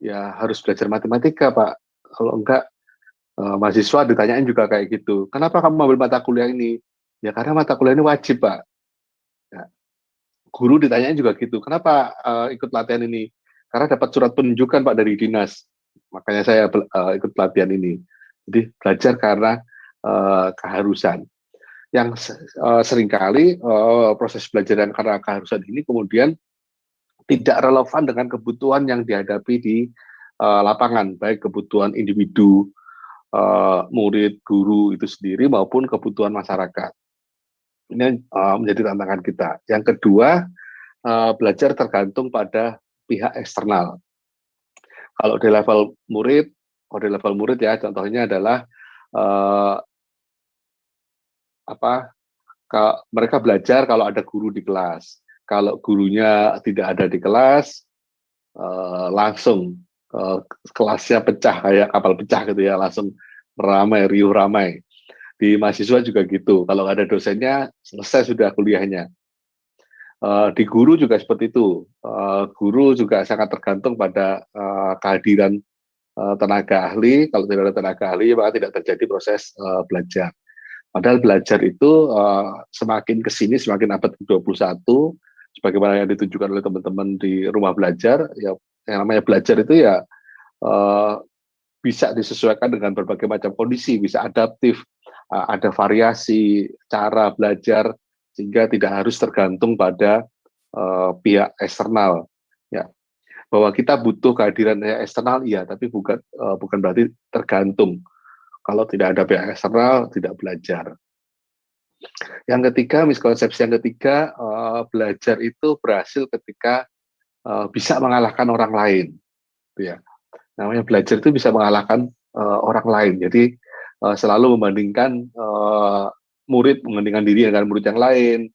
Ya harus belajar matematika Pak. Kalau enggak, mahasiswa ditanyain juga kayak gitu, kenapa kamu ambil mata kuliah ini? Ya karena mata kuliah ini wajib Pak. Ya. Guru ditanyain juga gitu, kenapa ikut pelatihan ini? Karena dapat surat penunjukan Pak dari dinas, makanya saya ikut pelatihan ini. Jadi belajar karena keharusan. Yang seringkali proses belajar yang karena keharusan ini kemudian tidak relevan dengan kebutuhan yang dihadapi di lapangan, baik kebutuhan individu, murid, guru itu sendiri maupun kebutuhan masyarakat. Ini menjadi tantangan kita. Yang kedua, belajar tergantung pada pihak eksternal. Kalau di level murid ya, contohnya adalah mereka belajar kalau ada guru di kelas. Kalau gurunya tidak ada di kelas, langsung kelasnya pecah kayak kapal pecah gitu ya, langsung riuh ramai. Di mahasiswa juga gitu. Kalau ada dosennya, selesai sudah kuliahnya. Di guru juga seperti itu. Guru juga sangat tergantung pada kehadiran tenaga ahli. Kalau tidak ada tenaga ahli, maka tidak terjadi proses belajar. Padahal belajar itu semakin kesini, semakin abad ke-21, sebagaimana yang ditunjukkan oleh teman-teman di rumah belajar, ya yang namanya belajar itu ya bisa disesuaikan dengan berbagai macam kondisi, bisa adaptif, ada variasi cara belajar, sehingga tidak harus tergantung pada pihak eksternal. Ya, bahwa kita butuh kehadiran eksternal, iya, tapi bukan berarti tergantung. Kalau tidak ada pihak eksternal, tidak belajar. Yang ketiga, miskonsepsi yang ketiga, belajar itu berhasil ketika bisa mengalahkan orang lain. Ya. Namanya belajar itu bisa mengalahkan orang lain. Jadi selalu membandingkan murid membandingkan diri dengan murid yang lain,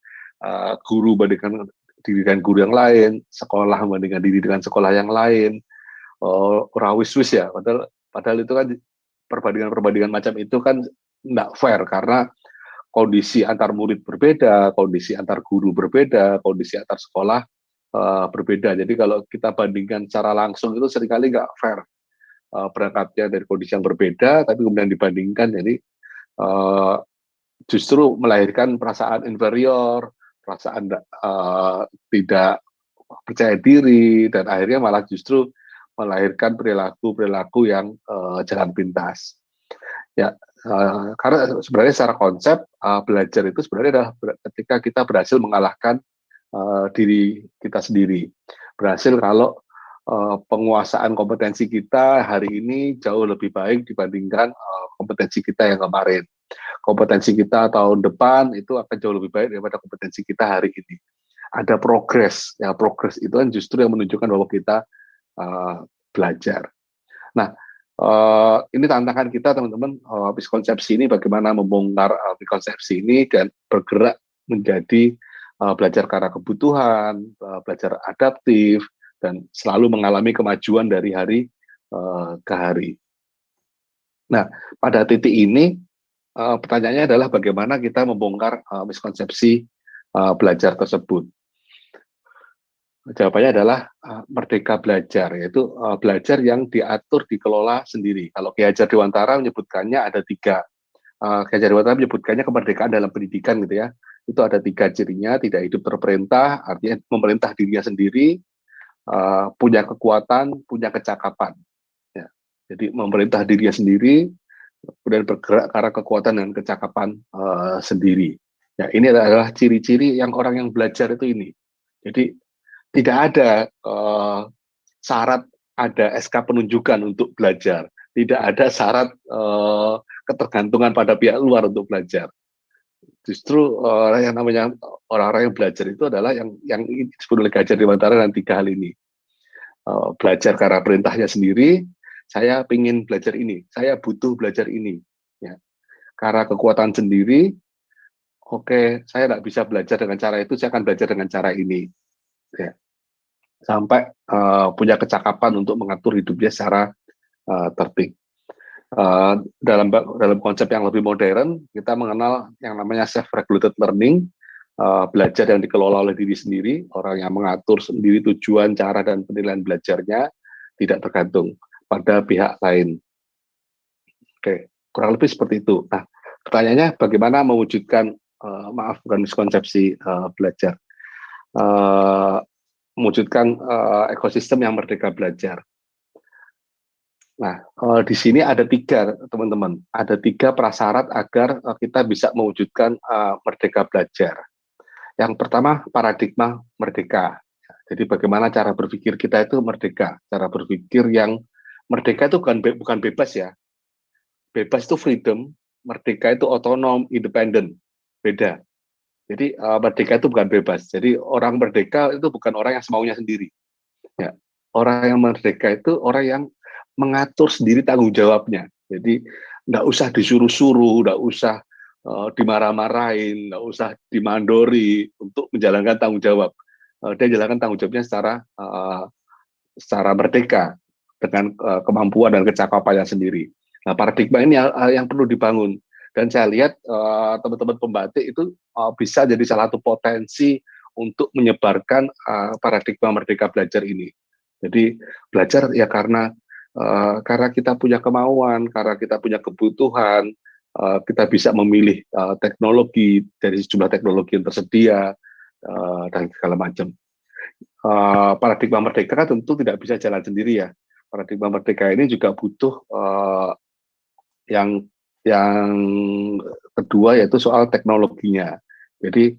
guru membandingkan diri dengan guru yang lain, sekolah membandingkan diri dengan sekolah yang lain. Rawis-wis ya, padahal itu kan perbandingan macam itu kan tidak fair, karena kondisi antar murid berbeda, kondisi antar guru berbeda, kondisi antar sekolah berbeda. Jadi kalau kita bandingkan secara langsung itu seringkali nggak fair. Berangkatnya dari kondisi yang berbeda, tapi kemudian dibandingkan, jadi justru melahirkan perasaan inferior, perasaan tidak percaya diri, dan akhirnya malah justru melahirkan perilaku yang jalan pintas. Ya, karena sebenarnya secara konsep belajar itu sebenarnya adalah ketika kita berhasil mengalahkan diri kita sendiri. Berhasil kalau penguasaan kompetensi kita hari ini jauh lebih baik dibandingkan kompetensi kita yang kemarin. Kompetensi kita tahun depan itu akan jauh lebih baik daripada kompetensi kita hari ini. Ada progres. Ya, progres itu kan justru yang menunjukkan bahwa kita belajar. Nah, ini tantangan kita teman-teman, miskonsepsi ini, bagaimana membongkar miskonsepsi ini dan bergerak menjadi belajar karena kebutuhan, belajar adaptif, dan selalu mengalami kemajuan dari hari ke hari. Nah, pada titik ini pertanyaannya adalah bagaimana kita membongkar miskonsepsi belajar tersebut. Jawabannya adalah merdeka belajar, yaitu belajar yang diatur, dikelola sendiri. Kalau Ki Hajar Dewantara menyebutkannya ada 3. Ki Hajar Dewantara menyebutkannya kemerdekaan dalam pendidikan gitu ya. Itu ada 3 cirinya: tidak hidup terperintah, artinya memerintah dirinya sendiri, punya kekuatan, punya kecakapan. Ya. Jadi memerintah dirinya sendiri, kemudian bergerak karena kekuatan dan kecakapan sendiri. Ya, ini adalah ciri-ciri yang orang yang belajar itu ini. Jadi tidak ada syarat ada SK penunjukan untuk belajar, tidak ada syarat ketergantungan pada pihak luar untuk belajar. Justru yang namanya orang-orang yang belajar itu adalah yang disebut oleh Ki Hajar Dewantara dan 3 hal ini. Belajar karena perintahnya sendiri, saya ingin belajar ini, saya butuh belajar ini. Ya. Karena kekuatan sendiri, oke, saya tidak bisa belajar dengan cara itu, saya akan belajar dengan cara ini. Ya. Sampai punya kecakapan untuk mengatur hidupnya secara tertib. Dalam konsep yang lebih modern, kita mengenal yang namanya self-regulated learning, belajar yang dikelola oleh diri sendiri, orang yang mengatur sendiri tujuan, cara, dan penilaian belajarnya, tidak tergantung pada pihak lain. Oke, kurang lebih seperti itu. Nah, pertanyaannya bagaimana mewujudkan, maaf bukan miskonsepsi belajar, mewujudkan ekosistem yang merdeka belajar. Nah, di sini ada 3, teman-teman. Ada 3 prasyarat agar kita bisa mewujudkan merdeka belajar. Yang pertama, paradigma merdeka. Jadi bagaimana cara berpikir kita itu merdeka. Cara berpikir yang merdeka itu bukan bebas ya. Bebas itu freedom, merdeka itu otonom, independen. Beda. Jadi merdeka itu bukan bebas. Jadi orang merdeka itu bukan orang yang semaunya sendiri. Ya. Orang yang merdeka itu orang yang mengatur sendiri tanggung jawabnya. Jadi nggak usah disuruh-suruh, nggak usah dimarah-marahin, nggak usah dimandori untuk menjalankan tanggung jawab. Dia jalankan tanggung jawabnya secara merdeka dengan kemampuan dan kecakapannya sendiri. Nah, paradigma ini yang perlu dibangun. Dan saya lihat teman-teman pembatik itu bisa jadi salah satu potensi untuk menyebarkan paradigma merdeka belajar ini. Jadi belajar ya karena kita punya kemauan, karena kita punya kebutuhan, kita bisa memilih teknologi dari sejumlah teknologi yang tersedia dan segala macam. Paradigma merdeka tentu tidak bisa jalan sendiri ya. Paradigma merdeka ini juga butuh yang kedua yaitu soal teknologinya. Jadi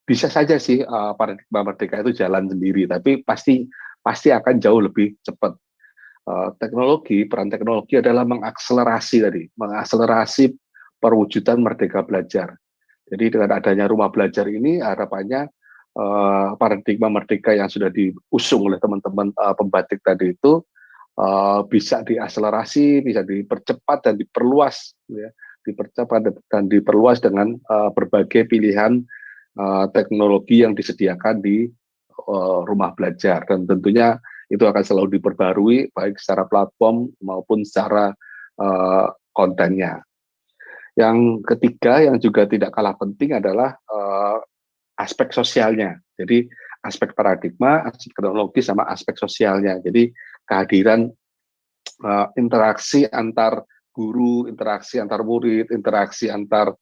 bisa saja sih paradigma merdeka itu jalan sendiri, tapi pasti akan jauh lebih cepat. Peran teknologi adalah mengakselerasi perwujudan merdeka belajar. Jadi dengan adanya rumah belajar ini harapannya paradigma merdeka yang sudah diusung oleh teman-teman pembatik tadi itu bisa diakselerasi, bisa dipercepat dan diperluas, ya, diperluas dengan berbagai pilihan teknologi yang disediakan di rumah belajar, dan tentunya itu akan selalu diperbarui baik secara platform maupun secara kontennya. Yang ketiga yang juga tidak kalah penting adalah aspek sosialnya. Jadi aspek paradigma, aspek teknologi sama aspek sosialnya. Jadi kehadiran interaksi antar guru, interaksi antar murid, interaksi antar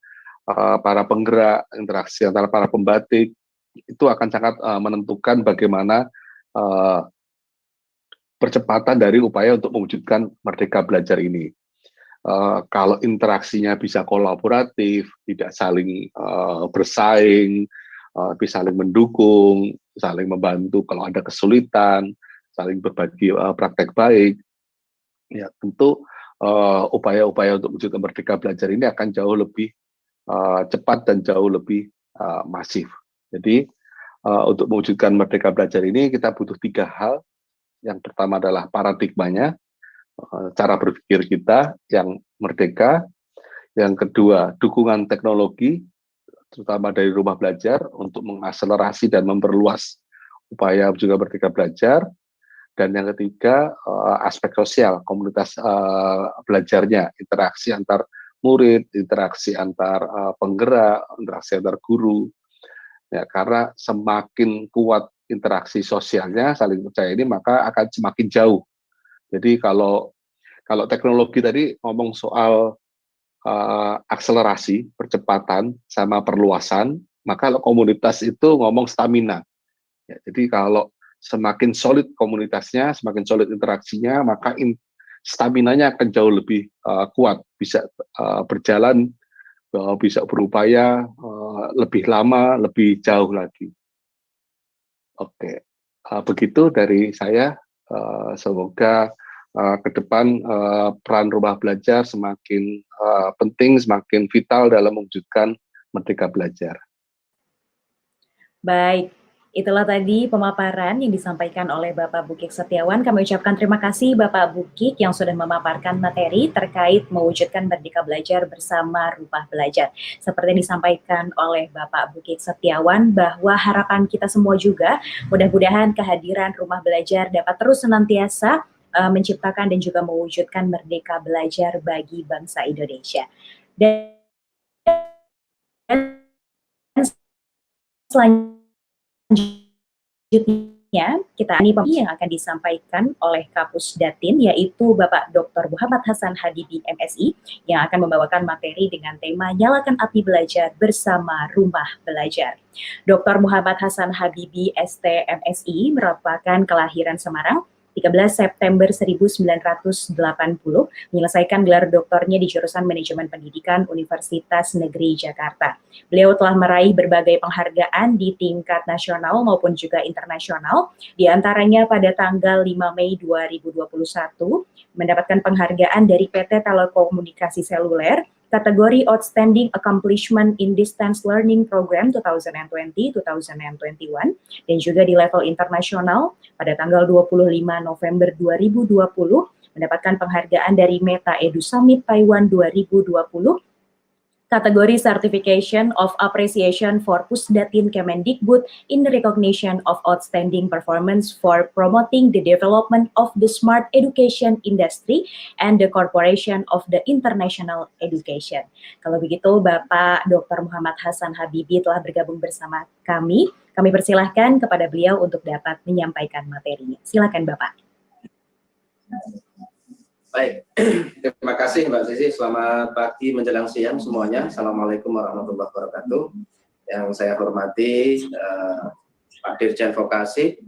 para penggerak, interaksi antar para pembatik, itu akan sangat menentukan bagaimana percepatan dari upaya untuk mewujudkan merdeka belajar ini. Kalau interaksinya bisa kolaboratif, tidak saling bersaing, bisa saling mendukung, saling membantu kalau ada kesulitan, saling berbagi praktek baik, ya tentu upaya-upaya untuk mewujudkan merdeka belajar ini akan jauh lebih cepat dan jauh lebih masif. Jadi untuk mewujudkan merdeka belajar ini kita butuh 3 hal. Yang pertama adalah paradigmanya, cara berpikir kita yang merdeka. Yang kedua, dukungan teknologi, terutama dari rumah belajar, untuk mengakselerasi dan memperluas upaya juga merdeka belajar. Dan yang ketiga, aspek sosial, komunitas belajarnya, interaksi antar murid, interaksi antar penggerak, interaksi antar guru. Ya, karena semakin kuat interaksi sosialnya, saling percaya ini, maka akan semakin jauh. Jadi kalau teknologi tadi ngomong soal akselerasi, percepatan, sama perluasan, maka kalau komunitas itu ngomong stamina. Ya, jadi kalau semakin solid komunitasnya, semakin solid interaksinya, maka staminanya akan jauh lebih kuat, bisa berjalan, bisa berupaya lebih lama, lebih jauh lagi. Oke, begitu dari saya. Semoga ke depan peran rumah belajar semakin penting, semakin vital dalam mewujudkan merdeka belajar. Baik, itulah tadi pemaparan yang disampaikan oleh Bapak Bukik Setiawan. Kami ucapkan terima kasih Bapak Bukik yang sudah memaparkan materi terkait mewujudkan merdeka belajar bersama rumah belajar. Seperti yang disampaikan oleh Bapak Bukik Setiawan, bahwa harapan kita semua juga mudah-mudahan kehadiran rumah belajar dapat terus senantiasa menciptakan dan juga mewujudkan merdeka belajar bagi bangsa Indonesia. Dan selanjutnya kita ini yang akan disampaikan oleh Kapus Datin, yaitu Bapak Dr. Muhammad Hasan Habibie MSI, yang akan membawakan materi dengan tema Nyalakan Api Belajar Bersama Rumah Belajar. Dr. Muhammad Hasan Habibie ST MSI merupakan kelahiran Semarang 13 September 1980, menyelesaikan gelar doktornya di jurusan Manajemen Pendidikan Universitas Negeri Jakarta. Beliau telah meraih berbagai penghargaan di tingkat nasional maupun juga internasional, di antaranya pada tanggal 5 Mei 2021, mendapatkan penghargaan dari PT Telekomunikasi Seluler, kategori Outstanding Accomplishment in Distance Learning Program 2020-2021, dan juga di level internasional pada tanggal 25 November 2020 mendapatkan penghargaan dari Meta Edu Summit Taiwan 2020, kategori Certification of Appreciation for Pusdatin Kemendikbud in recognition of outstanding performance for promoting the development of the smart education industry and the corporation of the international education. Kalau begitu, Bapak Dr. Muhammad Hasan Habibie telah bergabung bersama kami. Kami persilahkan kepada beliau untuk dapat menyampaikan materinya. Silakan, Bapak. Baik, terima kasih Mbak Sisi. Selamat pagi menjelang siang semuanya. Assalamualaikum warahmatullahi wabarakatuh. Yang saya hormati Pak Dirjen Vokasi.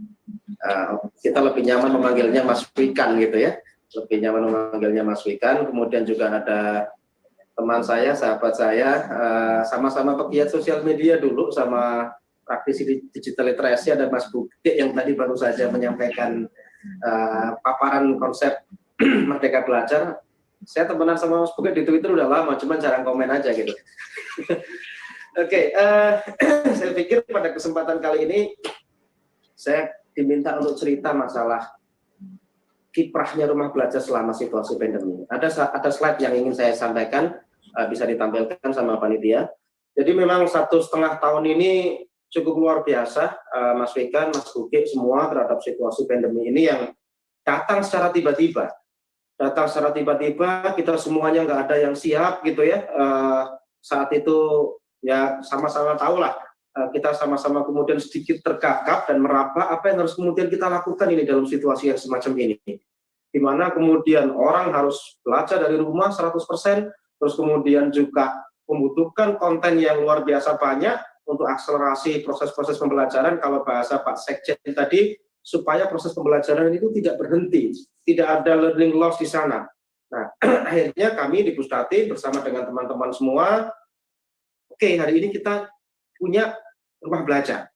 Kita lebih nyaman memanggilnya Mas Wikan gitu ya. Lebih nyaman memanggilnya Mas Wikan. Kemudian juga ada teman saya, sahabat saya, sama-sama pegiat sosial media dulu, sama praktisi digital literasi, ada Mas Bukti yang tadi baru saja menyampaikan paparan konsep Merdeka Belajar. Saya temenan sama Mas Bukit di Twitter udah lama, cuman jarang komen aja gitu. Oke, saya pikir pada kesempatan kali ini saya diminta untuk cerita masalah kiprahnya rumah belajar selama situasi pandemi. Ada slide yang ingin saya sampaikan, bisa ditampilkan sama panitia. Jadi memang 1,5 tahun ini cukup luar biasa, Mas Wikan, Mas Bukit, semua terhadap situasi pandemi ini yang datang secara tiba-tiba. Kita semuanya nggak ada yang siap gitu ya. Saat itu ya sama-sama tahulah, kita sama-sama kemudian sedikit tergagap dan meraba apa yang harus kemudian kita lakukan ini dalam situasi yang semacam ini. Di mana kemudian orang harus belajar dari rumah 100%, terus kemudian juga membutuhkan konten yang luar biasa banyak untuk akselerasi proses-proses pembelajaran, kalau bahasa Pak Sekjen tadi, supaya proses pembelajaran itu tidak berhenti, tidak ada learning loss di sana. Nah, akhirnya kami di Pusdatin bersama dengan teman-teman semua, oke, hari ini kita punya rumah belajar.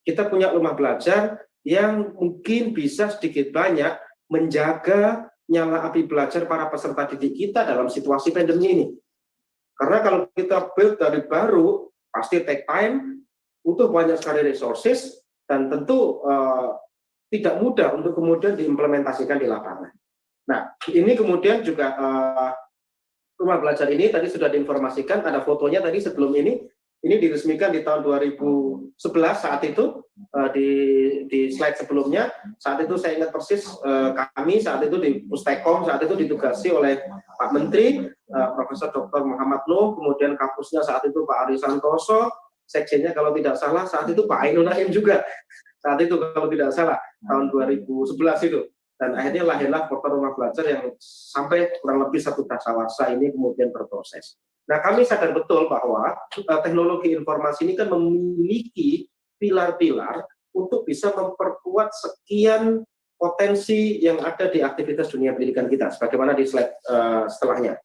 Kita punya rumah belajar yang mungkin bisa sedikit banyak menjaga nyala api belajar para peserta didik kita dalam situasi pandemi ini. Karena kalau kita build dari baru, pasti take time, butuh banyak sekali resources, dan tentu tidak mudah untuk kemudian diimplementasikan di lapangan. Nah, ini kemudian juga rumah belajar ini tadi sudah diinformasikan, ada fotonya tadi sebelum ini diresmikan di tahun 2011 saat itu, di slide sebelumnya. Saat itu saya ingat persis, kami saat itu di Pustekom saat itu ditugasi oleh Pak Menteri, Profesor Dr. Muhammad Nuh, kemudian kapusnya saat itu Pak Ari Santoso, sekjennya kalau tidak salah saat itu Pak Ainun Naim juga, saat itu kalau tidak salah tahun 2011 itu. Dan akhirnya lahirlah portal rumah belajar yang sampai kurang lebih 1 dasawarsa ini kemudian berproses. Nah, kami sadar betul bahwa teknologi informasi ini kan memiliki pilar-pilar untuk bisa memperkuat sekian potensi yang ada di aktivitas dunia pendidikan kita, sebagaimana di slide setelahnya.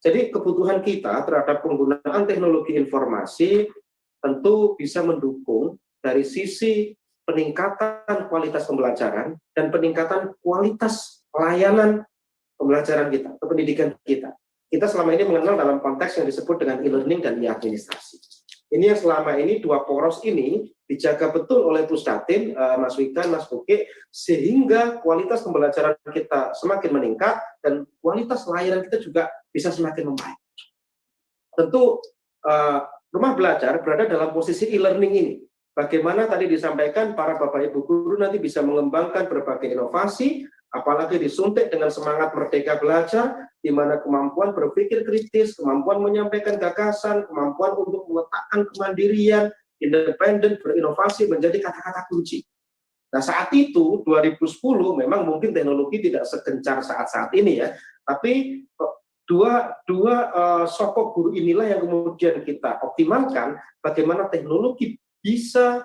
Jadi kebutuhan kita terhadap penggunaan teknologi informasi tentu bisa mendukung dari sisi peningkatan kualitas pembelajaran dan peningkatan kualitas pelayanan pembelajaran kita, pendidikan kita. Kita selama ini mengenal dalam konteks yang disebut dengan e-learning dan e-administrasi. Ini yang selama ini dua poros ini dijaga betul oleh Pusdatin, Mas Wikan, Mas Buki, sehingga kualitas pembelajaran kita semakin meningkat dan kualitas layanan kita juga bisa semakin membaik. Tentu rumah belajar berada dalam posisi e-learning ini. Bagaimana tadi disampaikan para Bapak Ibu guru nanti bisa mengembangkan berbagai inovasi, apalagi disuntik dengan semangat merdeka belajar, di mana kemampuan berpikir kritis, kemampuan menyampaikan gagasan, kemampuan untuk meletakkan kemandirian, independen, berinovasi menjadi kata-kata kunci. Nah, saat itu 2010 memang mungkin teknologi tidak segencar saat-saat ini ya, tapi dua sosok guru inilah yang kemudian kita optimalkan bagaimana teknologi bisa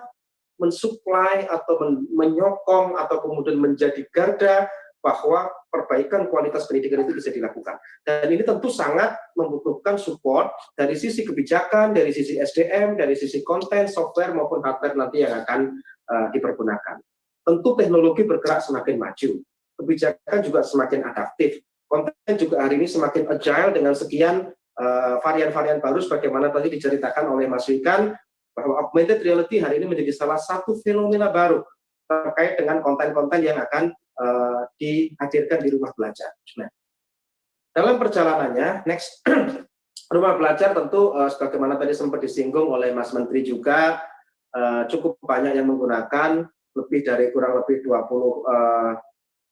mensuplai atau menyokong atau kemudian menjadi garda bahwa perbaikan kualitas pendidikan itu bisa dilakukan. Dan ini tentu sangat membutuhkan support dari sisi kebijakan, dari sisi SDM, dari sisi konten, software maupun hardware nanti yang akan dipergunakan. Tentu teknologi bergerak semakin maju, kebijakan juga semakin adaptif, konten juga hari ini semakin agile dengan sekian varian-varian baru sebagaimana tadi diceritakan oleh Mas Wikan, bahwa augmented reality hari ini menjadi salah satu fenomena baru terkait dengan konten-konten yang akan dihadirkan di rumah belajar. Nah, dalam perjalanannya, next rumah belajar tentu sebagaimana tadi sempat disinggung oleh Mas Menteri juga cukup banyak yang menggunakan, lebih dari kurang lebih 20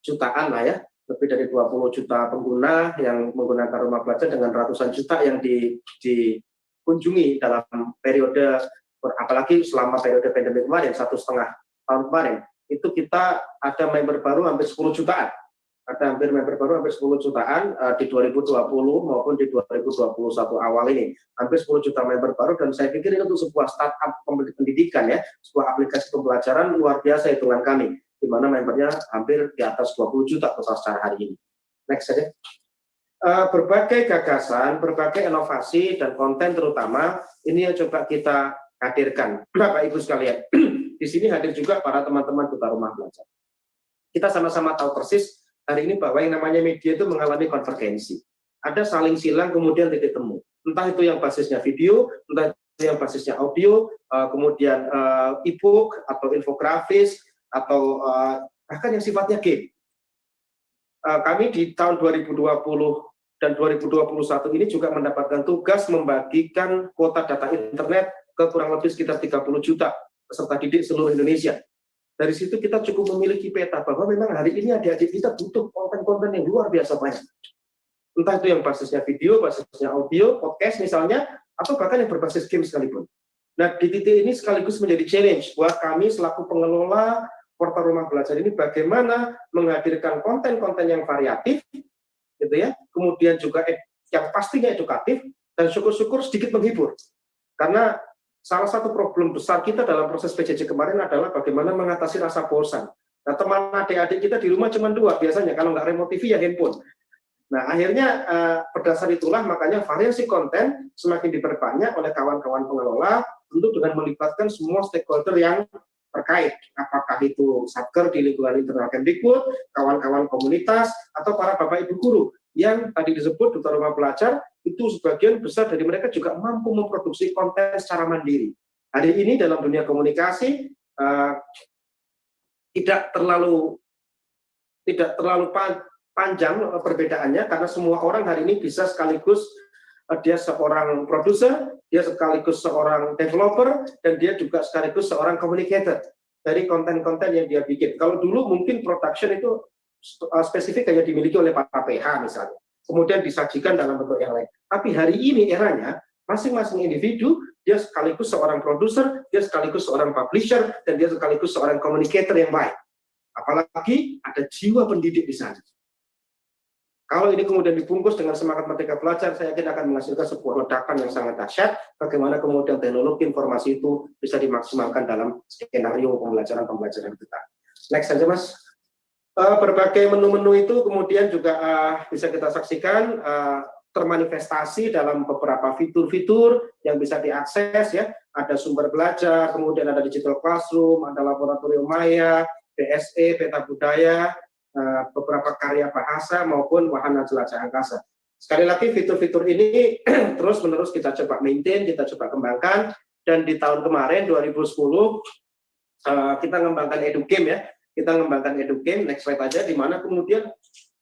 jutaan lah ya, lebih dari 20 juta pengguna yang menggunakan rumah belajar dengan ratusan juta yang dikunjungi dalam periode, apalagi selama periode pandemi kemarin, 1,5 tahun kemarin, itu kita ada member baru hampir 10 jutaan. Ada member baru hampir 10 jutaan di 2020 maupun di 2021 awal ini. Hampir 10 juta member baru, dan saya pikir ini untuk sebuah startup pendidikan ya, sebuah aplikasi pembelajaran luar biasa hitungan kami, di mana membernya hampir di atas 20 juta total secara hari ini. Next saja. Berbagai gagasan, berbagai inovasi dan konten terutama, ini yang coba kita hadirkan. Bapak Ibu sekalian, di sini hadir juga para teman-teman duta rumah belajar. Kita sama-sama tahu persis hari ini bahwa yang namanya media itu mengalami konvergensi. Ada saling silang kemudian titik temu. Entah itu yang basisnya video, entah itu yang basisnya audio, kemudian e-book atau infografis, atau bahkan yang sifatnya game. Kami di tahun 2020 dan 2021 ini juga mendapatkan tugas membagikan kuota data internet ke kurang lebih sekitar 30 juta peserta didik seluruh Indonesia. Dari situ kita cukup memiliki peta bahwa memang hari ini adik-adik kita butuh konten-konten yang luar biasa banyak. Entah itu yang basisnya video, basisnya audio, podcast misalnya, atau bahkan yang berbasis game sekalipun. Nah, di titik ini sekaligus menjadi challenge buat kami selaku pengelola portal rumah belajar ini, bagaimana menghadirkan konten-konten yang variatif, gitu ya, kemudian juga yang pastinya edukatif, dan syukur-syukur sedikit menghibur. Karena salah satu problem besar kita dalam proses PJJ kemarin adalah bagaimana mengatasi rasa bosan. Nah, teman adik-adik kita di rumah cuma 2 biasanya, kalau nggak remote TV ya handphone. Nah, akhirnya berdasar itulah makanya variasi konten semakin diperbanyak oleh kawan-kawan pengelola, tentu dengan melibatkan semua stakeholder yang terkait, apakah itu satker di lingkungan internal Kemdikbud, kawan-kawan komunitas, atau para bapak ibu guru yang tadi disebut duta rumah belajar. Itu sebagian besar dari mereka juga mampu memproduksi konten secara mandiri. Hari ini dalam dunia komunikasi tidak terlalu panjang perbedaannya, karena semua orang hari ini bisa sekaligus dia seorang produser, dia sekaligus seorang developer, dan dia juga sekaligus seorang communicator dari konten-konten yang dia bikin. Kalau dulu mungkin production itu spesifik hanya dimiliki oleh para PH misalnya, kemudian disajikan dalam bentuk yang lain. Tapi hari ini eranya, masing-masing individu, dia sekaligus seorang produser, dia sekaligus seorang publisher, dan dia sekaligus seorang communicator yang baik. Apalagi ada jiwa pendidik di sana. Kalau ini kemudian dibungkus dengan semangat merdeka belajar, saya yakin akan menghasilkan sebuah ledakan yang sangat dahsyat, bagaimana kemudian teknologi informasi itu bisa dimaksimalkan dalam skenario pembelajaran kita. Next saja, Mas. Berbagai menu-menu itu kemudian juga bisa kita saksikan termanifestasi dalam beberapa fitur-fitur yang bisa diakses ya. Ada sumber belajar, kemudian ada digital classroom, ada laboratorium maya, BSE, peta budaya, beberapa karya bahasa maupun wahana jelajah angkasa. Sekali lagi fitur-fitur ini terus-menerus kita coba maintain, kita coba kembangkan, dan di tahun kemarin 2010 kita mengembangkan EduGame ya. Kita mengembangkan EduGame, next slide aja, di mana kemudian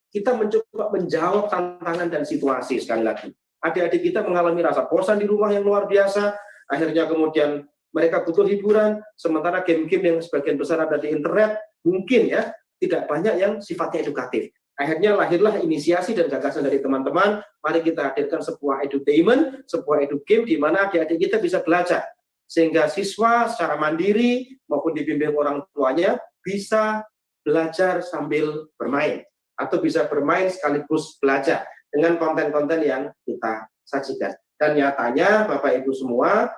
kita mencoba menjawab tantangan dan situasi. Sekali lagi, adik-adik kita mengalami rasa bosan di rumah yang luar biasa, akhirnya kemudian mereka butuh hiburan, sementara game-game yang sebagian besar ada di internet, mungkin ya, tidak banyak yang sifatnya edukatif. Akhirnya lahirlah inisiasi dan gagasan dari teman-teman, mari kita hadirkan sebuah edutainment, sebuah EduGame, di mana adik-adik kita bisa belajar sehingga siswa secara mandiri maupun dibimbing orang tuanya bisa belajar sambil bermain atau bisa bermain sekaligus belajar dengan konten-konten yang kita sajikan. Dan nyatanya Bapak Ibu semua,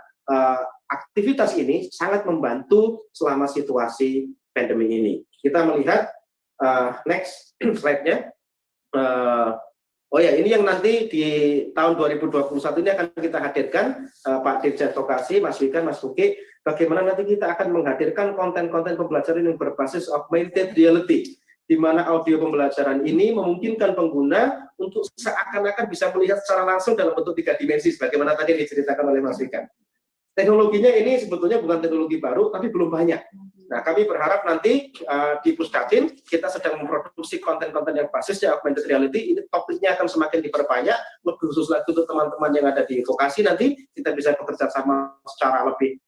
aktivitas ini sangat membantu selama situasi pandemi ini. Kita melihat next slide-nya. Oh ya, ini yang nanti di tahun 2021 ini akan kita hadirkan, Pak Dirjen Vokasi, Mas Wikan, Mas Buki, bagaimana nanti kita akan menghadirkan konten-konten pembelajaran yang berbasis augmented reality, di mana audio pembelajaran ini memungkinkan pengguna untuk seakan-akan bisa melihat secara langsung dalam bentuk 3 dimensi, sebagaimana tadi diceritakan oleh Mas Wikan. Teknologinya ini sebetulnya bukan teknologi baru, tapi belum banyak. Nah, kami berharap nanti di Pusdatin kita sedang memproduksi konten-konten yang basisnya augmented reality. Ini topiknya akan semakin diperbanyak, lebih khusus lagi untuk teman-teman yang ada di vokasi. Nanti kita bisa bekerja sama secara lebih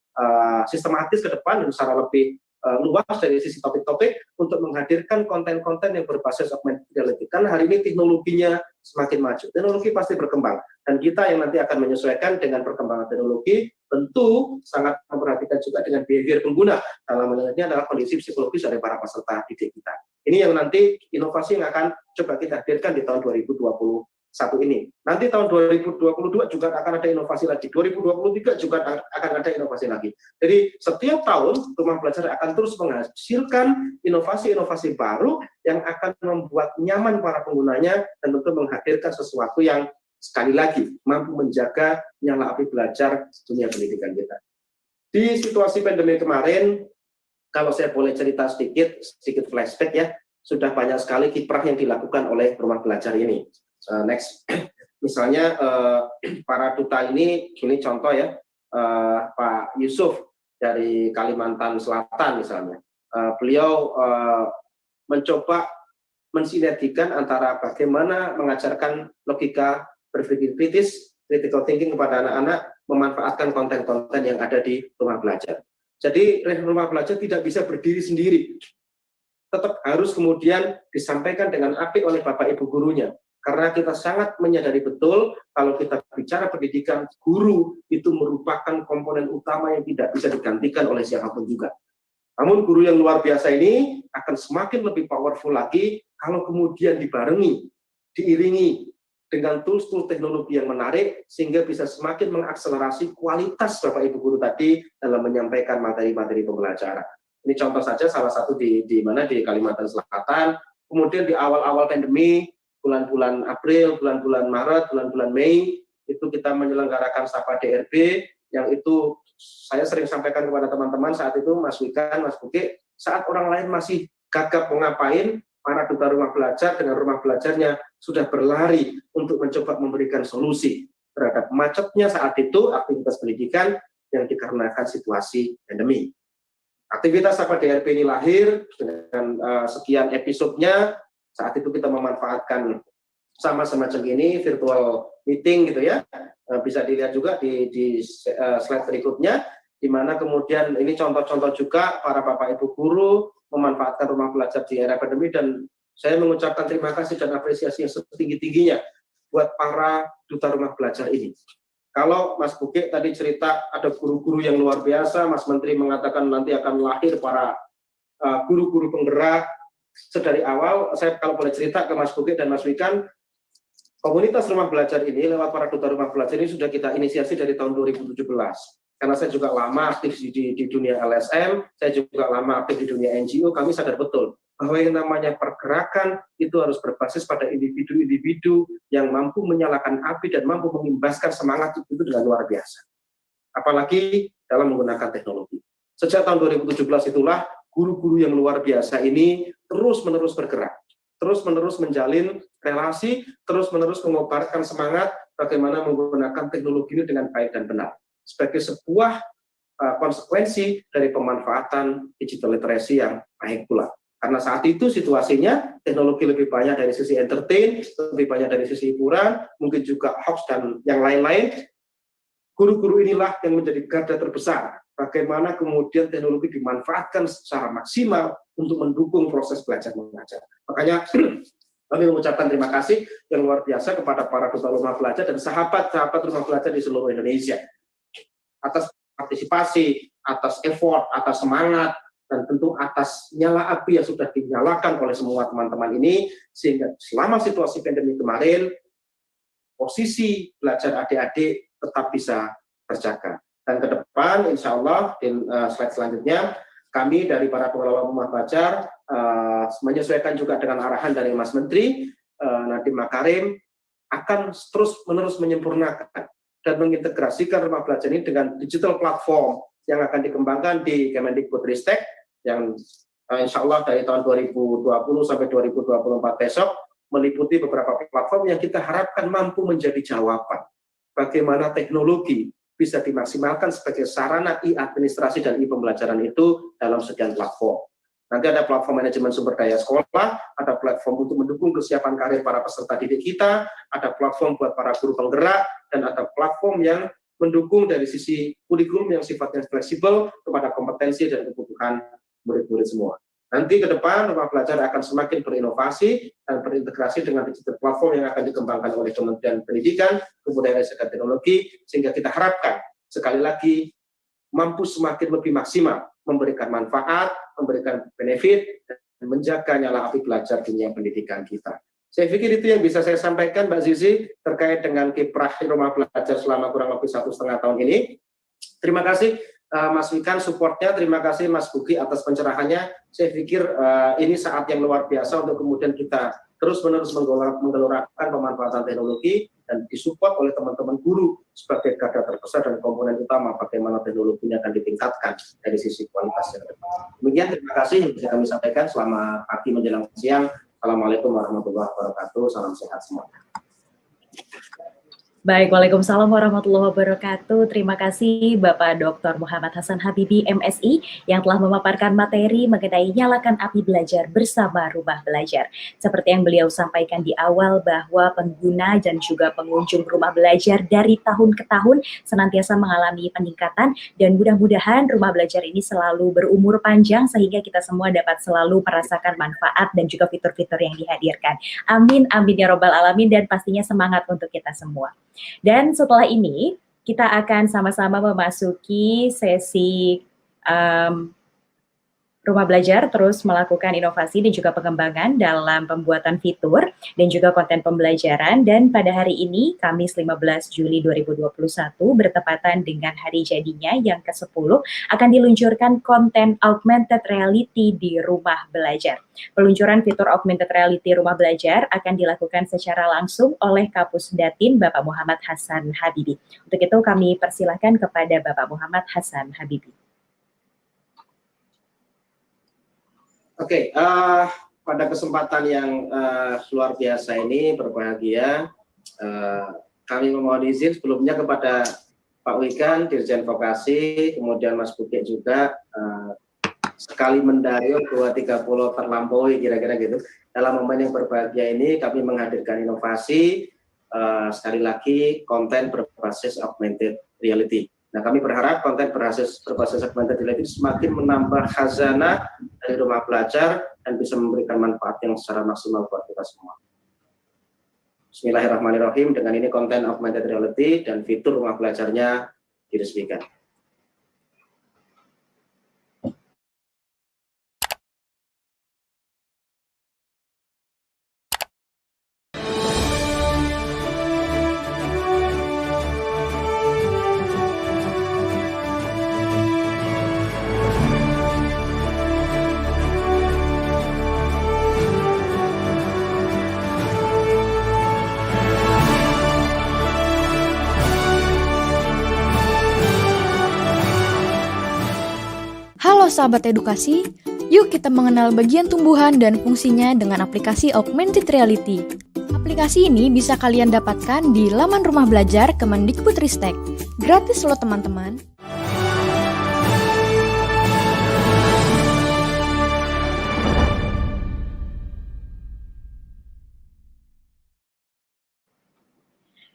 sistematis ke depan dan secara lebih luas dari sisi topik-topik untuk menghadirkan konten-konten yang berbasis augmented reality. Karena hari ini teknologinya semakin maju, teknologi pasti berkembang, dan kita yang nanti akan menyesuaikan dengan perkembangan teknologi, tentu sangat memperhatikan juga dengan behavior pengguna. Dalam hal ini adalah kondisi psikologis dari para peserta didik kita. Ini yang nanti inovasi yang akan coba kita hadirkan di tahun 2021 ini. Nanti tahun 2022 juga akan ada inovasi lagi. 2023 juga akan ada inovasi lagi. Jadi setiap tahun rumah belajar akan terus menghasilkan inovasi-inovasi baru yang akan membuat nyaman para penggunanya dan tentu menghadirkan sesuatu yang sekali lagi mampu menjaga nyala api belajar dunia pendidikan kita. Di situasi pandemi kemarin, kalau saya boleh cerita sedikit flashback ya, sudah banyak sekali kiprah yang dilakukan oleh rumah belajar ini. Next, misalnya para duta ini contoh ya, Pak Yusuf dari Kalimantan Selatan misalnya, beliau mencoba mensinergikan antara bagaimana mengajarkan logika berpikir kritis, critical thinking kepada anak-anak, memanfaatkan konten-konten yang ada di rumah belajar. Jadi rumah belajar tidak bisa berdiri sendiri, tetap harus kemudian disampaikan dengan apik oleh Bapak Ibu gurunya. Karena kita sangat menyadari betul kalau kita bicara pendidikan, guru itu merupakan komponen utama yang tidak bisa digantikan oleh siapapun juga. Namun guru yang luar biasa ini akan semakin lebih powerful lagi kalau kemudian dibarengi, diiringi dengan tools-tools teknologi yang menarik, sehingga bisa semakin mengakselerasi kualitas Bapak Ibu guru tadi dalam menyampaikan materi-materi pembelajaran. Ini contoh saja salah satu di Kalimantan Selatan. Kemudian di awal-awal pandemi, bulan-bulan April, bulan-bulan Maret, bulan-bulan Mei, itu kita menyelenggarakan Sapa DRB, yang itu saya sering sampaikan kepada teman-teman saat itu, Mas Wikan, Mas Buki, saat orang lain masih gagap mau ngapain, para duta rumah belajar dengan rumah belajarnya sudah berlari untuk mencoba memberikan solusi terhadap macetnya saat itu aktivitas pendidikan yang dikarenakan situasi pandemi. Aktivitas Sapa DRB ini lahir dengan sekian episodenya. Saat itu kita memanfaatkan sama semacam ini, virtual meeting gitu ya. Bisa dilihat juga di slide berikutnya, di mana kemudian ini contoh-contoh juga para Bapak Ibu guru memanfaatkan rumah belajar di era pandemi, dan saya mengucapkan terima kasih dan apresiasi yang setinggi-tingginya buat para duta rumah belajar ini. Kalau Mas Buki tadi cerita ada guru-guru yang luar biasa, Mas Menteri mengatakan nanti akan lahir para guru-guru penggerak. Sedari awal, saya kalau boleh cerita ke Mas Buki dan Mas Wikan, komunitas rumah belajar ini lewat para duta rumah belajar ini sudah kita inisiasi dari tahun 2017. Karena saya juga lama aktif di dunia LSM, saya juga lama aktif di dunia NGO, kami sadar betul bahwa yang namanya pergerakan itu harus berbasis pada individu-individu yang mampu menyalakan api dan mampu mengimbaskan semangat itu dengan luar biasa. Apalagi dalam menggunakan teknologi. Sejak tahun 2017 itulah guru-guru yang luar biasa ini terus-menerus bergerak, terus-menerus menjalin relasi, terus-menerus mengobarkan semangat bagaimana menggunakan teknologi ini dengan baik dan benar. Sebagai sebuah konsekuensi dari pemanfaatan digital literacy yang baik pula. Karena saat itu situasinya teknologi lebih banyak dari sisi entertain, lebih banyak dari sisi hiburan, mungkin juga hoax dan yang lain-lain. Guru-guru inilah yang menjadi garda terbesar. Bagaimana kemudian teknologi dimanfaatkan secara maksimal untuk mendukung proses belajar mengajar. Makanya kami mengucapkan terima kasih yang luar biasa kepada para duta rumah belajar dan sahabat-sahabat rumah belajar di seluruh Indonesia atas partisipasi, atas effort, atas semangat, dan tentu atas nyala api yang sudah dinyalakan oleh semua teman-teman ini, sehingga selama situasi pandemi kemarin, posisi belajar adik-adik tetap bisa terjaga. Dan ke depan, insya Allah, di slide selanjutnya, kami dari para pengelola rumah belajar menyesuaikan juga dengan arahan dari Mas Menteri Nadiem Makarim, akan terus-menerus menyempurnakan dan mengintegrasikan rumah belajar ini dengan digital platform yang akan dikembangkan di Kemendikbudristek, yang insya Allah dari tahun 2020 sampai 2024 besok meliputi beberapa platform yang kita harapkan mampu menjadi jawaban bagaimana teknologi bisa dimaksimalkan sebagai sarana e-administrasi dan e-pembelajaran itu dalam sekian platform. Nanti ada platform manajemen sumber daya sekolah, ada platform untuk mendukung kesiapan karir para peserta didik kita, ada platform buat para guru penggerak, dan ada platform yang mendukung dari sisi kurikulum yang sifatnya fleksibel kepada kompetensi dan kebutuhan murid-murid semua. Nanti ke depan rumah belajar akan semakin berinovasi dan berintegrasi dengan digital platform yang akan dikembangkan oleh Kementerian Pendidikan, Kebudayaan dan Teknologi, sehingga kita harapkan sekali lagi mampu semakin lebih maksimal memberikan manfaat, memberikan benefit, dan menjaga nyala api belajar dunia pendidikan kita. Saya pikir itu yang bisa saya sampaikan, Mbak Zizi, terkait dengan kiprah rumah belajar selama kurang lebih 1,5 tahun ini. Terima kasih Mas Wikan supportnya, terima kasih Mas Buki atas pencerahannya. Saya pikir ini saat yang luar biasa untuk kemudian kita terus-menerus menggelorakan pemanfaatan teknologi dan disupport oleh teman-teman guru sebagai garda terbesar dan komponen utama bagaimana teknologinya akan ditingkatkan dari sisi kualitasnya. Demikian, terima kasih yang bisa kami sampaikan. Selamat pagi menjelang siang. Assalamualaikum warahmatullahi wabarakatuh. Salam sehat semuanya. Baik, Waalaikumsalam warahmatullahi wabarakatuh. Terima kasih Bapak Dr. Muhammad Hasan Habibie, MSI, yang telah memaparkan materi mengenai nyalakan api belajar bersama rumah belajar. Seperti yang beliau sampaikan di awal bahwa pengguna dan juga pengunjung rumah belajar dari tahun ke tahun senantiasa mengalami peningkatan, dan mudah-mudahan rumah belajar ini selalu berumur panjang sehingga kita semua dapat selalu merasakan manfaat dan juga fitur-fitur yang dihadirkan. Amin, amin ya robbal alamin, dan pastinya semangat untuk kita semua. Dan setelah ini kita akan sama-sama memasuki sesi rumah belajar terus melakukan inovasi dan juga pengembangan dalam pembuatan fitur dan juga konten pembelajaran. Dan pada hari ini, Kamis 15 Juli 2021, bertepatan dengan hari jadinya yang ke-10, akan diluncurkan konten augmented reality di rumah belajar. Peluncuran fitur augmented reality rumah belajar akan dilakukan secara langsung oleh Kapus Datin Bapak Muhammad Hasan Habibie. Untuk itu kami persilahkan kepada Bapak Muhammad Hasan Habibie. Oke, pada kesempatan yang luar biasa ini, berbahagia, kami memohon izin sebelumnya kepada Pak Wikan, Dirjen Vokasi, kemudian Mas Buki juga, sekali mendayung 2-3 pulau terlampaui, kira-kira gitu. Dalam momen yang berbahagia ini, kami menghadirkan inovasi, sekali lagi, konten berbasis augmented reality. Nah, kami berharap konten berbasis augmented reality semakin menambah khazanah dari rumah belajar dan bisa memberikan manfaat yang secara maksimal buat kita semua. Bismillahirrahmanirrahim. Dengan ini konten augmented reality dan fitur rumah belajarnya diresmikan. Halo sahabat edukasi, yuk kita mengenal bagian tumbuhan dan fungsinya dengan aplikasi Augmented Reality. Aplikasi ini bisa kalian dapatkan di laman rumah belajar Kemendikbudristek. Gratis loh teman-teman.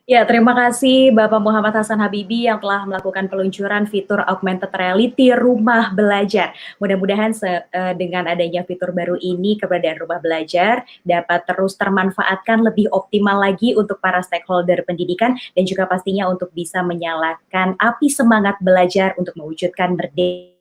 Ya, terima kasih Bapak Muhammad Hasan Habibie yang telah melakukan peluncuran fitur augmented reality rumah belajar. Mudah-mudahan dengan adanya fitur baru ini, keberadaan rumah belajar dapat terus termanfaatkan lebih optimal lagi untuk para stakeholder pendidikan dan juga pastinya untuk bisa menyalakan api semangat belajar untuk mewujudkan merdeka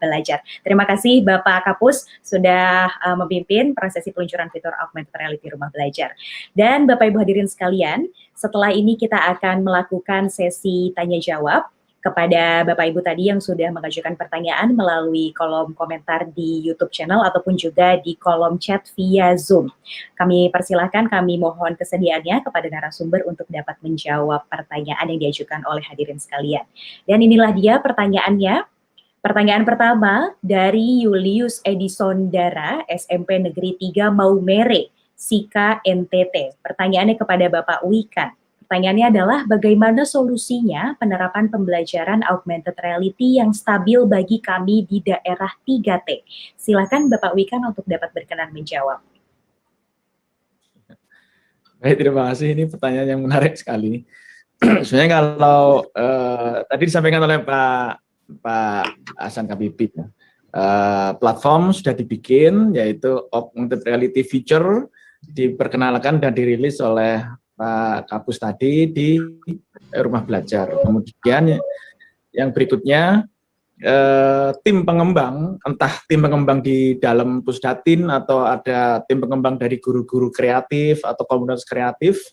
belajar. Terima kasih Bapak Kapus sudah memimpin prosesi peluncuran fitur augmented reality rumah belajar. Dan Bapak Ibu hadirin sekalian, setelah ini kita akan melakukan sesi tanya jawab kepada Bapak Ibu tadi yang sudah mengajukan pertanyaan melalui kolom komentar di YouTube channel ataupun juga di kolom chat via Zoom. Kami persilahkan, kami mohon kesediaannya kepada narasumber untuk dapat menjawab pertanyaan yang diajukan oleh hadirin sekalian. Dan inilah dia pertanyaannya. Pertanyaan pertama dari Julius Edison Dara, SMP Negeri 3 Maumere, Sika NTT. Pertanyaannya kepada Bapak Wikan. Pertanyaannya adalah bagaimana solusinya penerapan pembelajaran augmented reality yang stabil bagi kami di daerah 3T. Silakan Bapak Wikan untuk dapat berkenan menjawab. Baik, terima kasih. Ini pertanyaan yang menarik sekali. Sebenarnya kalau tadi disampaikan oleh Pak Hasan Habibie, platform sudah dibikin, yaitu augmented reality feature diperkenalkan dan dirilis oleh Pak Kapus tadi di rumah belajar. Kemudian yang berikutnya tim pengembang, entah tim pengembang di dalam Pusdatin atau ada tim pengembang dari guru-guru kreatif atau komunitas kreatif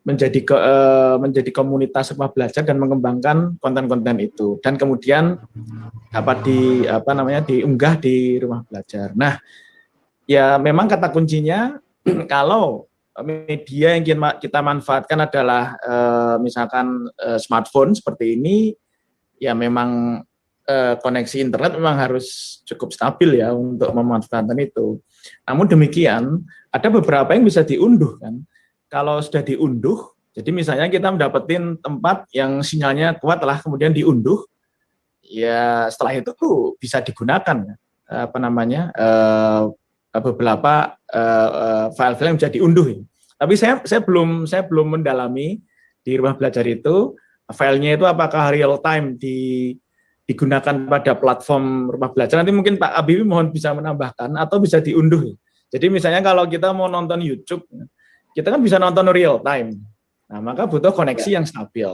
menjadi komunitas rumah belajar dan mengembangkan konten-konten itu, dan kemudian dapat diunggah di rumah belajar. Nah, ya memang kata kuncinya kalau media yang kita manfaatkan adalah misalkan smartphone seperti ini, ya memang koneksi internet memang harus cukup stabil ya untuk memanfaatkan itu. Namun demikian ada beberapa yang bisa diunduh kan. Kalau sudah diunduh, jadi misalnya kita mendapatkan tempat yang sinyalnya kuat lah, kemudian diunduh, ya setelah itu tuh bisa digunakan beberapa file-file yang bisa diunduh. Tapi saya belum mendalami di rumah belajar itu filenya itu apakah real time digunakan pada platform rumah belajar. Nanti mungkin Pak Habibie mohon bisa menambahkan atau bisa diunduh. Jadi misalnya kalau kita mau nonton YouTube, kita kan bisa nonton real time. Nah, maka butuh koneksi yang stabil.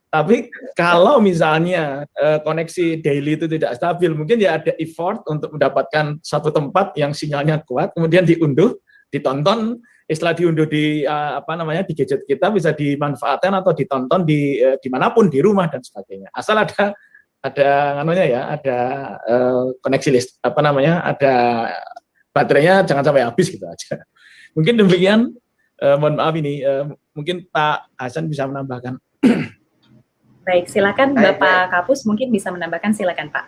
Tapi kalau misalnya koneksi daily itu tidak stabil, mungkin ya ada effort untuk mendapatkan satu tempat yang sinyalnya kuat, kemudian diunduh, ditonton. Setelah diunduh di di gadget kita bisa dimanfaatkan atau ditonton dimanapun di rumah dan sebagainya. Asal ada koneksi ada baterainya jangan sampai habis gitu aja. Mungkin demikian. Mohon maaf ini, mungkin Pak Hasan bisa menambahkan. Baik, silakan Bapak Kapus mungkin bisa menambahkan, silakan Pak.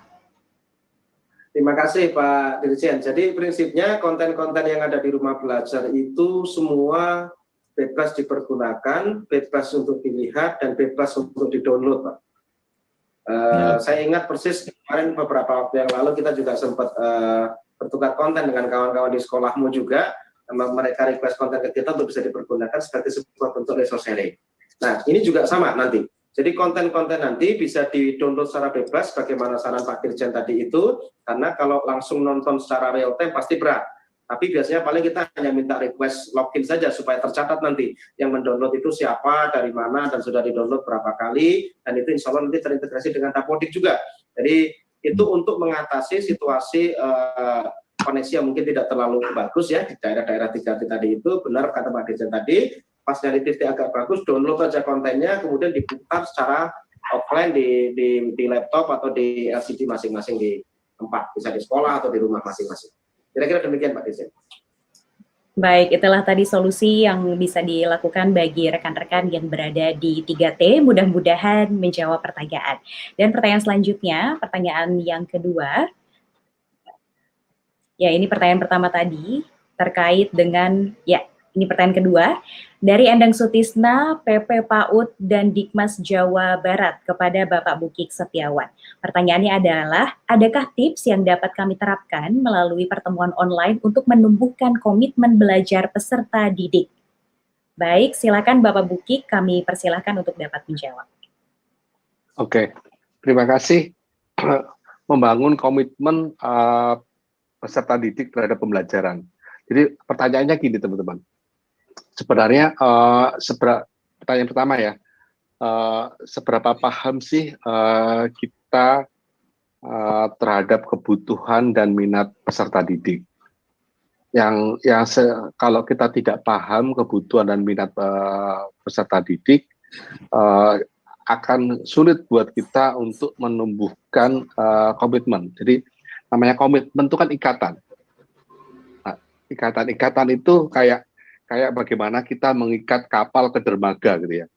Terima kasih Pak Dirjen. Jadi prinsipnya konten-konten yang ada di rumah belajar itu semua bebas dipergunakan, bebas untuk dilihat, dan bebas untuk di-download, Pak. Saya ingat persis kemarin beberapa waktu yang lalu kita juga sempat bertukar konten dengan kawan-kawan di sekolahmu juga. Mereka request konten ke kita untuk bisa dipergunakan sebagai sebuah bentuk resource sharing. Nah, ini juga sama nanti. Jadi konten-konten nanti bisa di-download secara bebas, bagaimana saran Pak Dirjen tadi itu, karena kalau langsung nonton secara real time pasti berat. Tapi biasanya paling kita hanya minta request login saja supaya tercatat nanti yang mendownload itu siapa, dari mana, dan sudah di-download berapa kali, dan itu insya Allah nanti terintegrasi dengan Dapodik juga. Jadi itu untuk mengatasi situasi koneksi yang mungkin tidak terlalu bagus ya di daerah-daerah 3T tadi itu. Benar kata Pak Dirjen tadi, pas nyari titik agak bagus, download aja kontennya, kemudian diputar secara offline di laptop atau di LCD masing-masing di tempat, bisa di sekolah atau di rumah masing-masing. Kira-kira demikian Pak Dirjen. Baik, itulah tadi solusi yang bisa dilakukan bagi rekan-rekan yang berada di 3T, mudah-mudahan menjawab pertanyaan. Dan pertanyaan selanjutnya, pertanyaan yang kedua, ya ini pertanyaan pertama tadi, terkait dengan, ya ini pertanyaan kedua, dari Endang Sutisna, PP PAUD dan Dikmas Jawa Barat kepada Bapak Bukik Setiawan. Pertanyaannya adalah, adakah tips yang dapat kami terapkan melalui pertemuan online untuk menumbuhkan komitmen belajar peserta didik? Baik, silakan Bapak Bukik, kami persilahkan untuk dapat menjawab. Oke, terima kasih. Membangun komitmen peserta didik terhadap pembelajaran. Jadi pertanyaannya gini teman-teman. Sebenarnya pertanyaan pertama ya, seberapa paham sih kita terhadap kebutuhan dan minat peserta didik? Kalau kita tidak paham kebutuhan dan minat peserta didik, akan sulit buat kita untuk menumbuhkan komitmen. Jadi namanya komitmen itu kan ikatan. Nah, ikatan itu kayak bagaimana kita mengikat kapal ke dermaga gitu ya.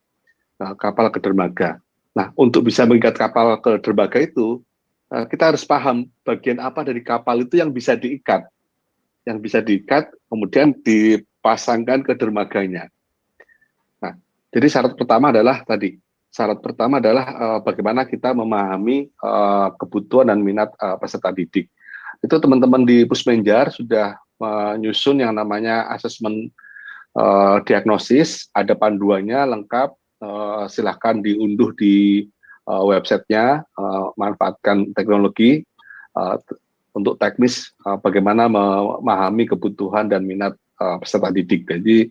Nah, kapal ke dermaga. Nah, untuk bisa mengikat kapal ke dermaga itu, kita harus paham bagian apa dari kapal itu yang bisa diikat. Yang bisa diikat, kemudian dipasangkan ke dermaganya. Nah, jadi syarat pertama adalah bagaimana kita memahami kebutuhan dan minat peserta didik. Itu teman-teman di Pusmenjar sudah menyusun yang namanya asesmen diagnosis, ada panduannya lengkap, silahkan diunduh di websitenya, manfaatkan teknologi untuk teknis bagaimana memahami kebutuhan dan minat peserta didik. Jadi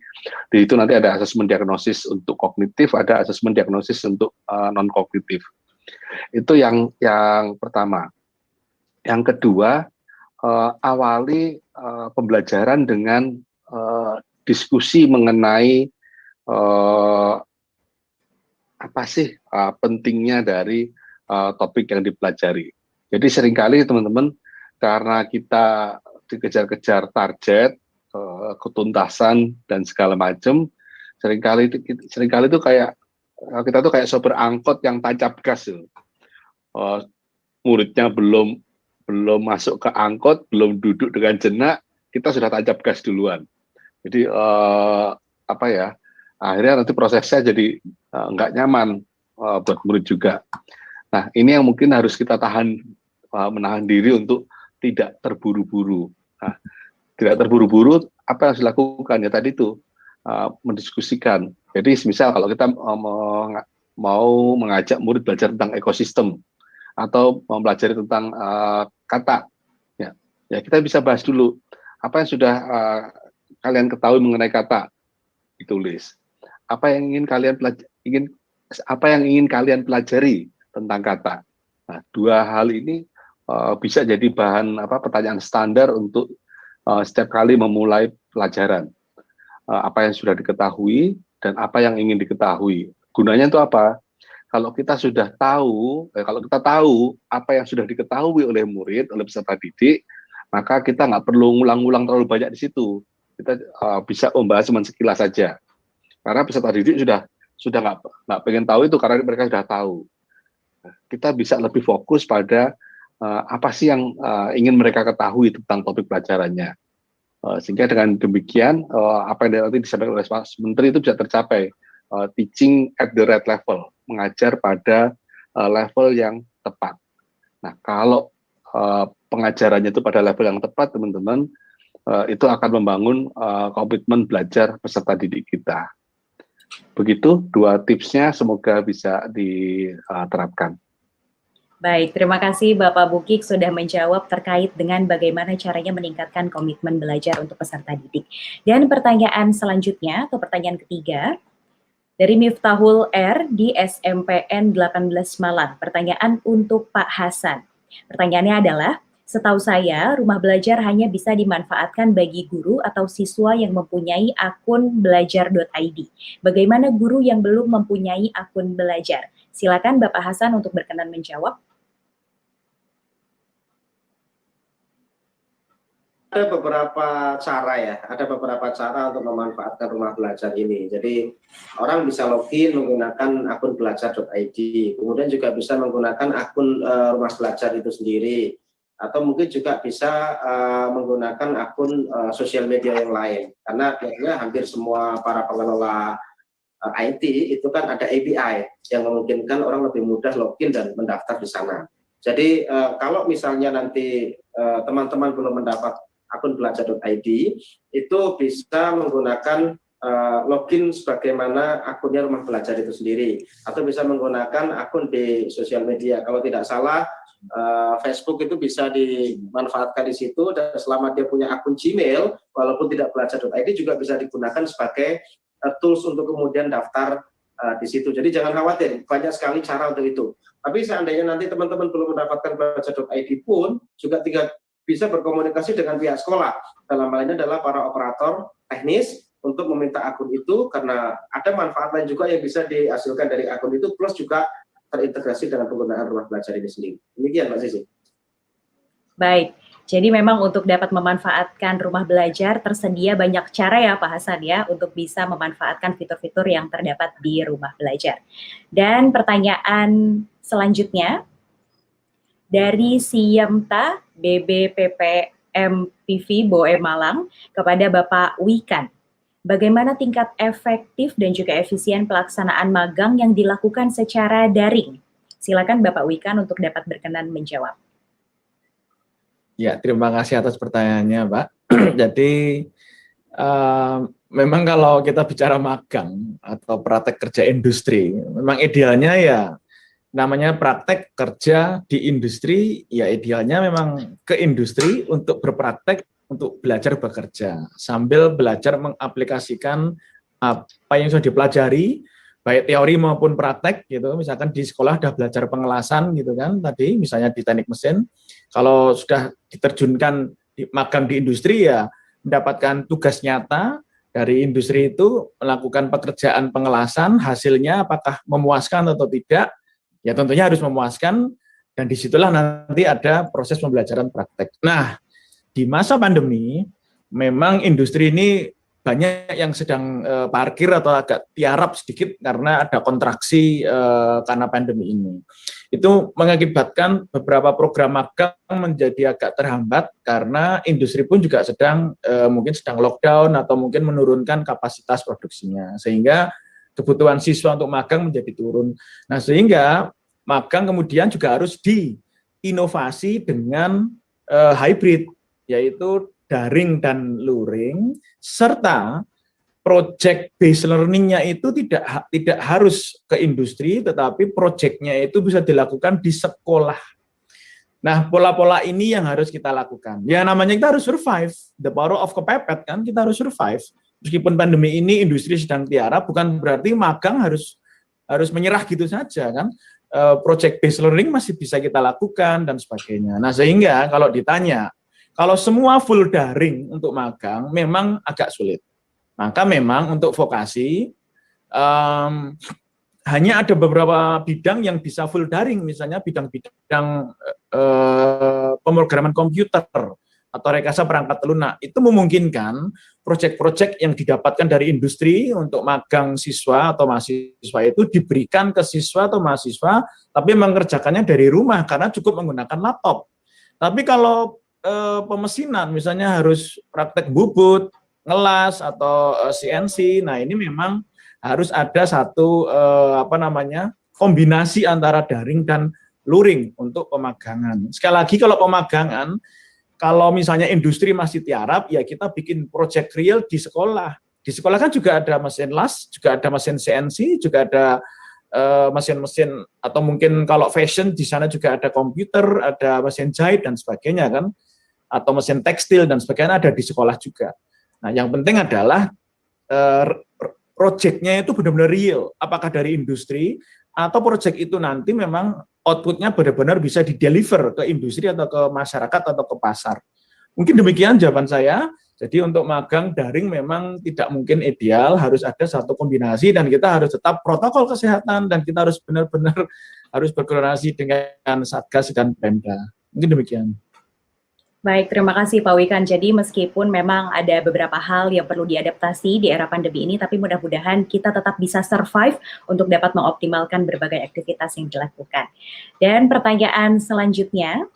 di itu nanti ada asesmen diagnosis untuk kognitif, ada asesmen diagnosis untuk non kognitif. Itu yang pertama. Yang kedua, awali pembelajaran dengan diskusi mengenai apa sih pentingnya dari topik yang dipelajari. Jadi seringkali teman-teman, karena kita dikejar-kejar target, ketuntasan dan segala macam, seringkali itu kayak kita tuh kayak sopir angkot yang tancap gas. Muridnya belum masuk ke angkot, belum duduk dengan jenak, kita sudah tancap gas duluan. Jadi akhirnya nanti prosesnya jadi nggak nyaman buat murid juga. Nah, ini yang mungkin harus kita menahan diri untuk tidak terburu-buru. Nah, tidak terburu-buru, apa yang harus dilakukan? Ya tadi itu, mendiskusikan. Jadi misal kalau kita mau mengajak murid belajar tentang ekosistem, atau mempelajari tentang kata, ya kita bisa bahas dulu, apa yang sudah kalian ketahui mengenai kata, ditulis. Apa yang ingin kalian pelajari tentang kata. Nah, dua hal ini bisa jadi bahan pertanyaan standar untuk setiap kali memulai pelajaran. Apa yang sudah diketahui dan apa yang ingin diketahui. Gunanya itu apa? Kalau kita sudah tahu, kalau kita tahu apa yang sudah diketahui oleh murid, oleh peserta didik, maka kita nggak perlu ngulang-ngulang terlalu banyak di situ. Kita bisa membahas cuma sekilas saja. Karena peserta didik sudah nggak pengen tahu itu karena mereka sudah tahu. Kita bisa lebih fokus pada apa sih yang ingin mereka ketahui tentang topik pelajarannya. Sehingga dengan demikian apa yang nanti disampaikan oleh Pak Menteri itu bisa tercapai. Teaching at the right level, mengajar pada level yang tepat. Nah, kalau pengajarannya itu pada level yang tepat, teman-teman, itu akan membangun komitmen belajar peserta didik kita. Begitu dua tipsnya, semoga bisa diterapkan. Baik, terima kasih Bapak Bukik sudah menjawab terkait dengan bagaimana caranya meningkatkan komitmen belajar untuk peserta didik. Dan pertanyaan selanjutnya, atau pertanyaan ketiga, dari Miftahul R di SMPN 18 Malang. Pertanyaan untuk Pak Hasan. Pertanyaannya adalah, setahu saya rumah belajar hanya bisa dimanfaatkan bagi guru atau siswa yang mempunyai akun belajar.id. Bagaimana guru yang belum mempunyai akun belajar? Silakan Bapak Hasan untuk berkenan menjawab. Ada beberapa cara untuk memanfaatkan rumah belajar ini. Jadi orang bisa login menggunakan akun belajar.id, kemudian juga bisa menggunakan akun rumah belajar itu sendiri, atau mungkin juga bisa menggunakan akun sosial media yang lain. Karena biasanya hampir semua para pengelola IT itu kan ada API yang memungkinkan orang lebih mudah login dan mendaftar di sana. Jadi kalau misalnya nanti teman-teman belum mendapat akun belajar.id, itu bisa menggunakan login sebagaimana akunnya rumah belajar itu sendiri, atau bisa menggunakan akun di sosial media. Kalau tidak salah, Facebook itu bisa dimanfaatkan di situ, dan selama dia punya akun Gmail, walaupun tidak belajar.id juga bisa digunakan sebagai tools untuk kemudian daftar di situ. Jadi jangan khawatir, banyak sekali cara untuk itu. Tapi seandainya nanti teman-teman belum mendapatkan belajar.id pun juga bisa berkomunikasi dengan pihak sekolah. Dalam hal ini adalah para operator teknis untuk meminta akun itu, karena ada manfaat lain juga yang bisa dihasilkan dari akun itu, plus juga terintegrasi dengan penggunaan rumah belajar ini sendiri. Demikian Mbak Sisi. Baik, jadi memang untuk dapat memanfaatkan rumah belajar tersedia banyak cara ya Pak Hasan ya, untuk bisa memanfaatkan fitur-fitur yang terdapat di rumah belajar. Dan pertanyaan selanjutnya dari Siyamta BBPPMPV Boe Malang kepada Bapak Wikan. Bagaimana tingkat efektif dan juga efisien pelaksanaan magang yang dilakukan secara daring? Silakan Bapak Wikan untuk dapat berkenan menjawab. Ya, terima kasih atas pertanyaannya, Pak. Jadi, memang kalau kita bicara magang atau praktek kerja industri, memang idealnya ya namanya praktek kerja di industri, ya idealnya memang ke industri untuk berpraktek, untuk belajar bekerja, sambil belajar mengaplikasikan apa yang sudah dipelajari, baik teori maupun praktek gitu. Misalkan di sekolah sudah belajar pengelasan gitu kan, tadi misalnya di teknik mesin, kalau sudah diterjunkan magang di industri ya mendapatkan tugas nyata dari industri itu, melakukan pekerjaan pengelasan, hasilnya apakah memuaskan atau tidak, ya tentunya harus memuaskan, dan disitulah nanti ada proses pembelajaran praktek. Nah, di masa pandemi, memang industri ini banyak yang sedang parkir atau agak tiarap sedikit karena ada kontraksi karena pandemi ini. Itu mengakibatkan beberapa program magang menjadi agak terhambat karena industri pun juga mungkin sedang lockdown atau mungkin menurunkan kapasitas produksinya, sehingga kebutuhan siswa untuk magang menjadi turun. Nah, sehingga magang kemudian juga harus diinovasi dengan hybrid, yaitu daring dan luring, serta project based learning-nya itu tidak harus ke industri, tetapi project-nya itu bisa dilakukan di sekolah. Nah, pola-pola ini yang harus kita lakukan. Ya namanya kita harus survive, the power of kepepet kan, kita harus survive. Meskipun pandemi ini industri sedang tiarap, bukan berarti magang harus menyerah gitu saja kan. Project based learning masih bisa kita lakukan dan sebagainya. Nah, sehingga kalau ditanya, kalau semua full daring untuk magang memang agak sulit. Maka memang untuk vokasi hanya ada beberapa bidang yang bisa full daring, misalnya bidang-bidang pemrograman komputer atau rekayasa perangkat lunak. Itu memungkinkan proyek-proyek yang didapatkan dari industri untuk magang siswa atau mahasiswa itu diberikan ke siswa atau mahasiswa, tapi mengerjakannya dari rumah karena cukup menggunakan laptop. Tapi kalau pemesinan misalnya harus praktek bubut, ngelas atau CNC, nah ini memang harus ada satu kombinasi antara daring dan luring untuk pemagangan. Sekali lagi kalau pemagangan, kalau misalnya industri masih tiarap, ya kita bikin project real di sekolah. Di sekolah kan juga ada mesin las, juga ada mesin CNC, juga ada mesin-mesin, atau mungkin kalau fashion di sana juga ada komputer, ada mesin jahit dan sebagainya kan, atau mesin tekstil dan sebagainya ada di sekolah juga. Nah, yang penting adalah project-nya itu benar-benar real, apakah dari industri atau project itu nanti memang output-nya benar-benar bisa di-deliver ke industri atau ke masyarakat atau ke pasar. Mungkin demikian jawaban saya. Jadi untuk magang daring memang tidak mungkin ideal, harus ada satu kombinasi dan kita harus tetap protokol kesehatan dan kita harus benar-benar harus berkoordinasi dengan Satgas dan Pemda. Mungkin demikian. Baik, terima kasih Pak Wikan. Jadi meskipun memang ada beberapa hal yang perlu diadaptasi di era pandemi ini, tapi mudah-mudahan kita tetap bisa survive untuk dapat mengoptimalkan berbagai aktivitas yang dilakukan. Dan pertanyaan selanjutnya,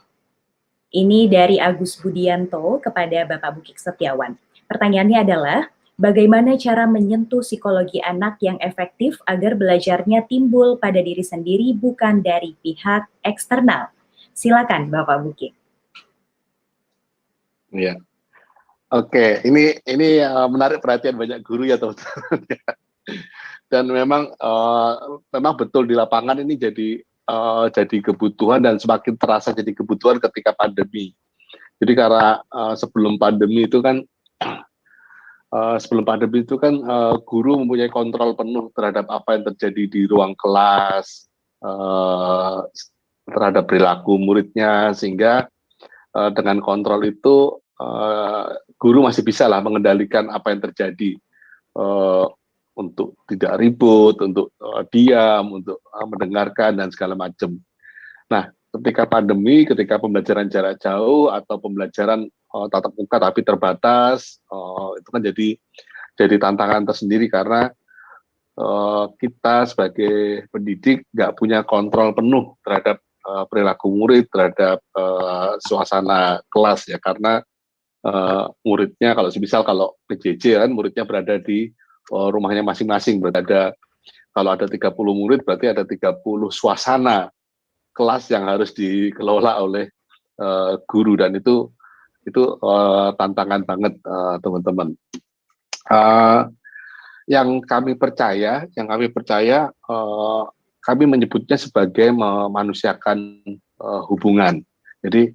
ini dari Agus Budianto kepada Bapak Bukik Setiawan. Pertanyaannya adalah, bagaimana cara menyentuh psikologi anak yang efektif agar belajarnya timbul pada diri sendiri bukan dari pihak eksternal? Silakan Bapak Bukik. Ya, Oke, ini menarik perhatian banyak guru ya teman-teman. Dan memang betul di lapangan ini jadi kebutuhan dan semakin terasa jadi kebutuhan ketika pandemi. Jadi karena sebelum pandemi itu kan guru mempunyai kontrol penuh terhadap apa yang terjadi di ruang kelas, terhadap perilaku muridnya, sehingga dengan kontrol itu guru masih bisa lah mengendalikan apa yang terjadi, untuk tidak ribut, untuk diam, untuk mendengarkan dan segala macam. Nah, ketika pandemi, ketika pembelajaran jarak jauh atau pembelajaran tatap muka tapi terbatas, itu kan jadi tantangan tersendiri karena kita sebagai pendidik nggak punya kontrol penuh terhadap perilaku murid, terhadap suasana kelas ya, karena muridnya kalau PJJ kan muridnya berada di rumahnya masing-masing, kalau ada 30 murid berarti ada 30 suasana kelas yang harus dikelola oleh guru, dan itu tantangan banget teman-teman. Yang kami percaya kami menyebutnya sebagai memanusiakan hubungan. Jadi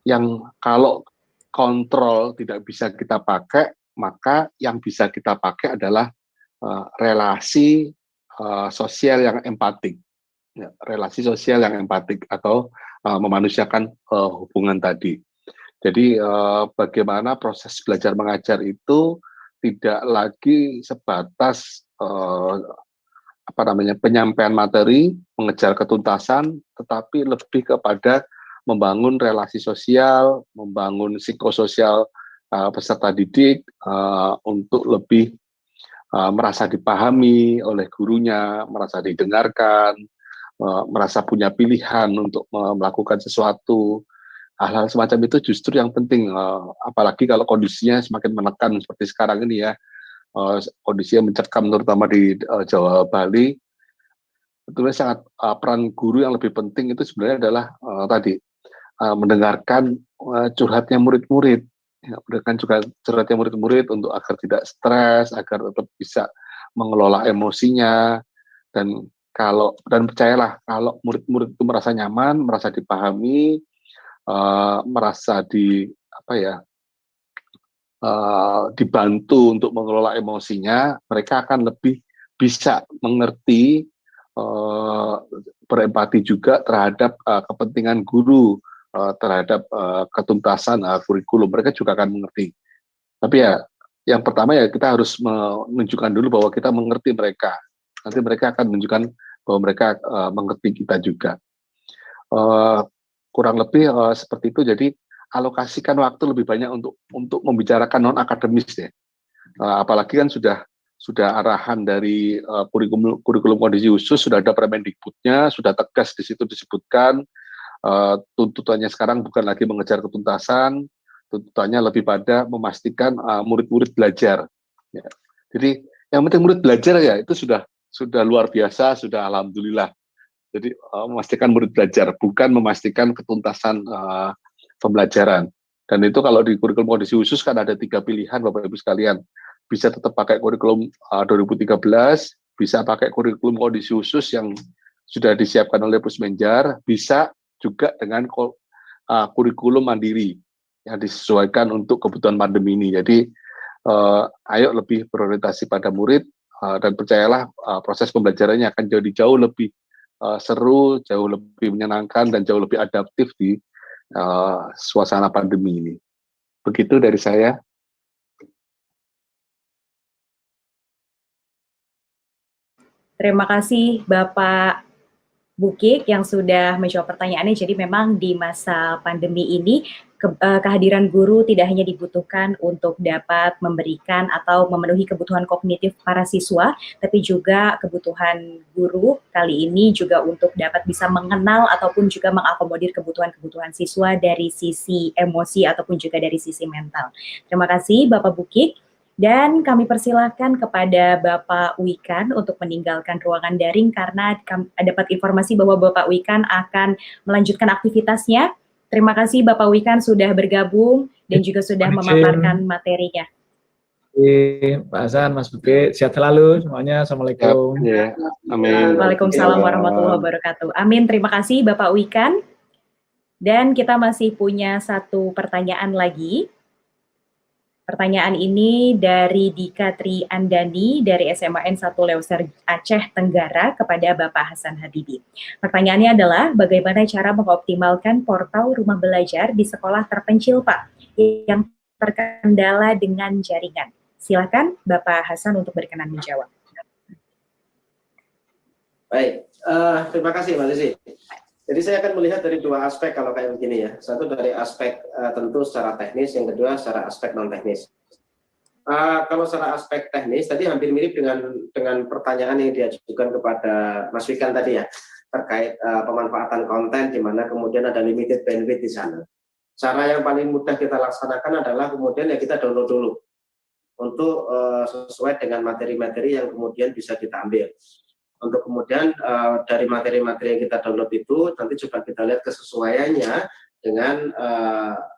yang kalau kontrol tidak bisa kita pakai, maka yang bisa kita pakai adalah relasi sosial yang empatik. Ya, relasi sosial yang empatik atau memanusiakan hubungan tadi. Jadi bagaimana proses belajar mengajar itu tidak lagi sebatas penyampaian materi, mengejar ketuntasan, tetapi lebih kepada membangun relasi sosial, membangun psikososial peserta didik untuk lebih merasa dipahami oleh gurunya, merasa didengarkan, merasa punya pilihan untuk melakukan sesuatu. Hal-hal semacam itu justru yang penting, apalagi kalau kondisinya semakin menekan seperti sekarang ini ya, kondisinya mencekam terutama di Jawa Bali. Tentunya sangat peran guru yang lebih penting itu sebenarnya adalah mendengarkan curhatnya murid-murid, ya, mendengarkan juga curhatnya murid-murid untuk agar tidak stres, agar tetap bisa mengelola emosinya, dan percayalah kalau murid-murid itu merasa nyaman, merasa dipahami, merasa dibantu untuk mengelola emosinya, mereka akan lebih bisa mengerti, berempati juga terhadap kepentingan guru, terhadap ketuntasan kurikulum. Mereka juga akan mengerti. Tapi ya, yang pertama ya kita harus menunjukkan dulu bahwa kita mengerti mereka. Nanti mereka akan menunjukkan bahwa mereka mengerti kita juga. Kurang lebih seperti itu. Jadi alokasikan waktu lebih banyak untuk membicarakan non akademis ya. Apalagi kan sudah arahan dari kurikulum kondisi khusus, sudah ada Permendikbudnya, sudah tegas di situ disebutkan tuntutannya sekarang bukan lagi mengejar ketuntasan, tuntutannya lebih pada memastikan murid-murid belajar. Ya. Jadi yang penting murid belajar ya, itu sudah luar biasa, sudah alhamdulillah. Jadi memastikan murid belajar, bukan memastikan ketuntasan pembelajaran. Dan itu kalau di kurikulum kondisi khusus kan ada 3 pilihan Bapak Ibu sekalian. Bisa tetap pakai kurikulum 2013, bisa pakai kurikulum kondisi khusus yang sudah disiapkan oleh Pusmenjar, bisa juga dengan kurikulum mandiri yang disesuaikan untuk kebutuhan pandemi ini. Jadi ayo lebih prioritasasi pada murid, dan percayalah proses pembelajarannya akan jauh lebih seru, jauh lebih menyenangkan, dan jauh lebih adaptif di suasana pandemi ini. Begitu dari saya. Terima kasih Bapak Bukik yang sudah menjawab pertanyaannya. Jadi memang di masa pandemi ini kehadiran guru tidak hanya dibutuhkan untuk dapat memberikan atau memenuhi kebutuhan kognitif para siswa, tapi juga kebutuhan guru kali ini juga untuk dapat bisa mengenal ataupun juga mengakomodir kebutuhan-kebutuhan siswa dari sisi emosi ataupun juga dari sisi mental. Terima kasih Bapak Bukik. Dan kami persilahkan kepada Bapak Wikan untuk meninggalkan ruangan daring karena dapat informasi bahwa Bapak Wikan akan melanjutkan aktivitasnya. Terima kasih Bapak Wikan sudah bergabung dan juga sudah Izin. memaparkan materinya. Pak Hasan, Mas Bukit, sehat selalu semuanya. Assalamualaikum. Ya, amin. Waalaikumsalam warahmatullahi wabarakatuh. Amin, terima kasih Bapak Wikan. Dan kita masih punya satu pertanyaan lagi. Pertanyaan ini dari Dika Tri Andani dari SMAN 1 Leuser Aceh Tenggara kepada Bapak Hasan Habibi. Pertanyaannya adalah bagaimana cara mengoptimalkan portal rumah belajar di sekolah terpencil Pak yang terkendala dengan jaringan? Silakan Bapak Hasan untuk berkenan menjawab. Baik, terima kasih Mbak Lisi. Jadi saya akan melihat dari dua aspek kalau kayak begini ya. Satu dari aspek tentu secara teknis, yang kedua secara aspek non teknis. Kalau secara aspek teknis tadi hampir mirip dengan pertanyaan yang diajukan kepada Mas Wikan tadi ya, terkait pemanfaatan konten di mana kemudian ada limited bandwidth di sana. Cara yang paling mudah kita laksanakan adalah kemudian ya kita download dulu untuk sesuai dengan materi-materi yang kemudian bisa kita ambil. Untuk kemudian dari materi-materi yang kita download itu nanti coba kita lihat kesesuaiannya dengan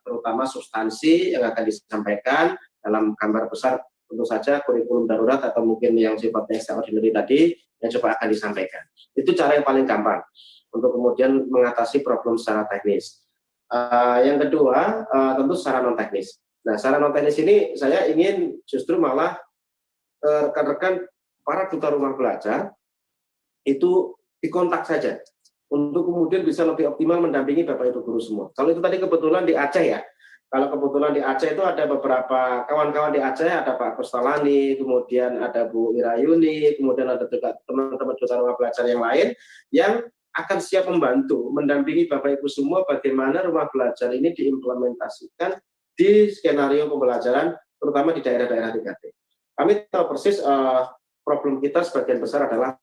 terutama substansi yang akan disampaikan dalam gambar besar, tentu saja kurikulum darurat atau mungkin yang sifatnya extraordinary tadi yang coba akan disampaikan. Itu cara yang paling gampang untuk kemudian mengatasi problem secara teknis. Yang kedua tentu secara non teknis. Nah, secara non teknis ini saya ingin justru malah rekan-rekan para duta rumah belajar itu dikontak saja untuk kemudian bisa lebih optimal mendampingi Bapak Ibu guru semua. Kalau itu tadi kebetulan di Aceh ya, kalau kebetulan di Aceh itu ada beberapa kawan-kawan di Aceh, ada Pak Kustalani, kemudian ada Bu Irayuni, kemudian ada juga teman-teman duta rumah belajar yang lain yang akan siap membantu, mendampingi Bapak Ibu semua bagaimana rumah belajar ini diimplementasikan di skenario pembelajaran, terutama di daerah-daerah 3T. Kami tahu persis problem kita sebagian besar adalah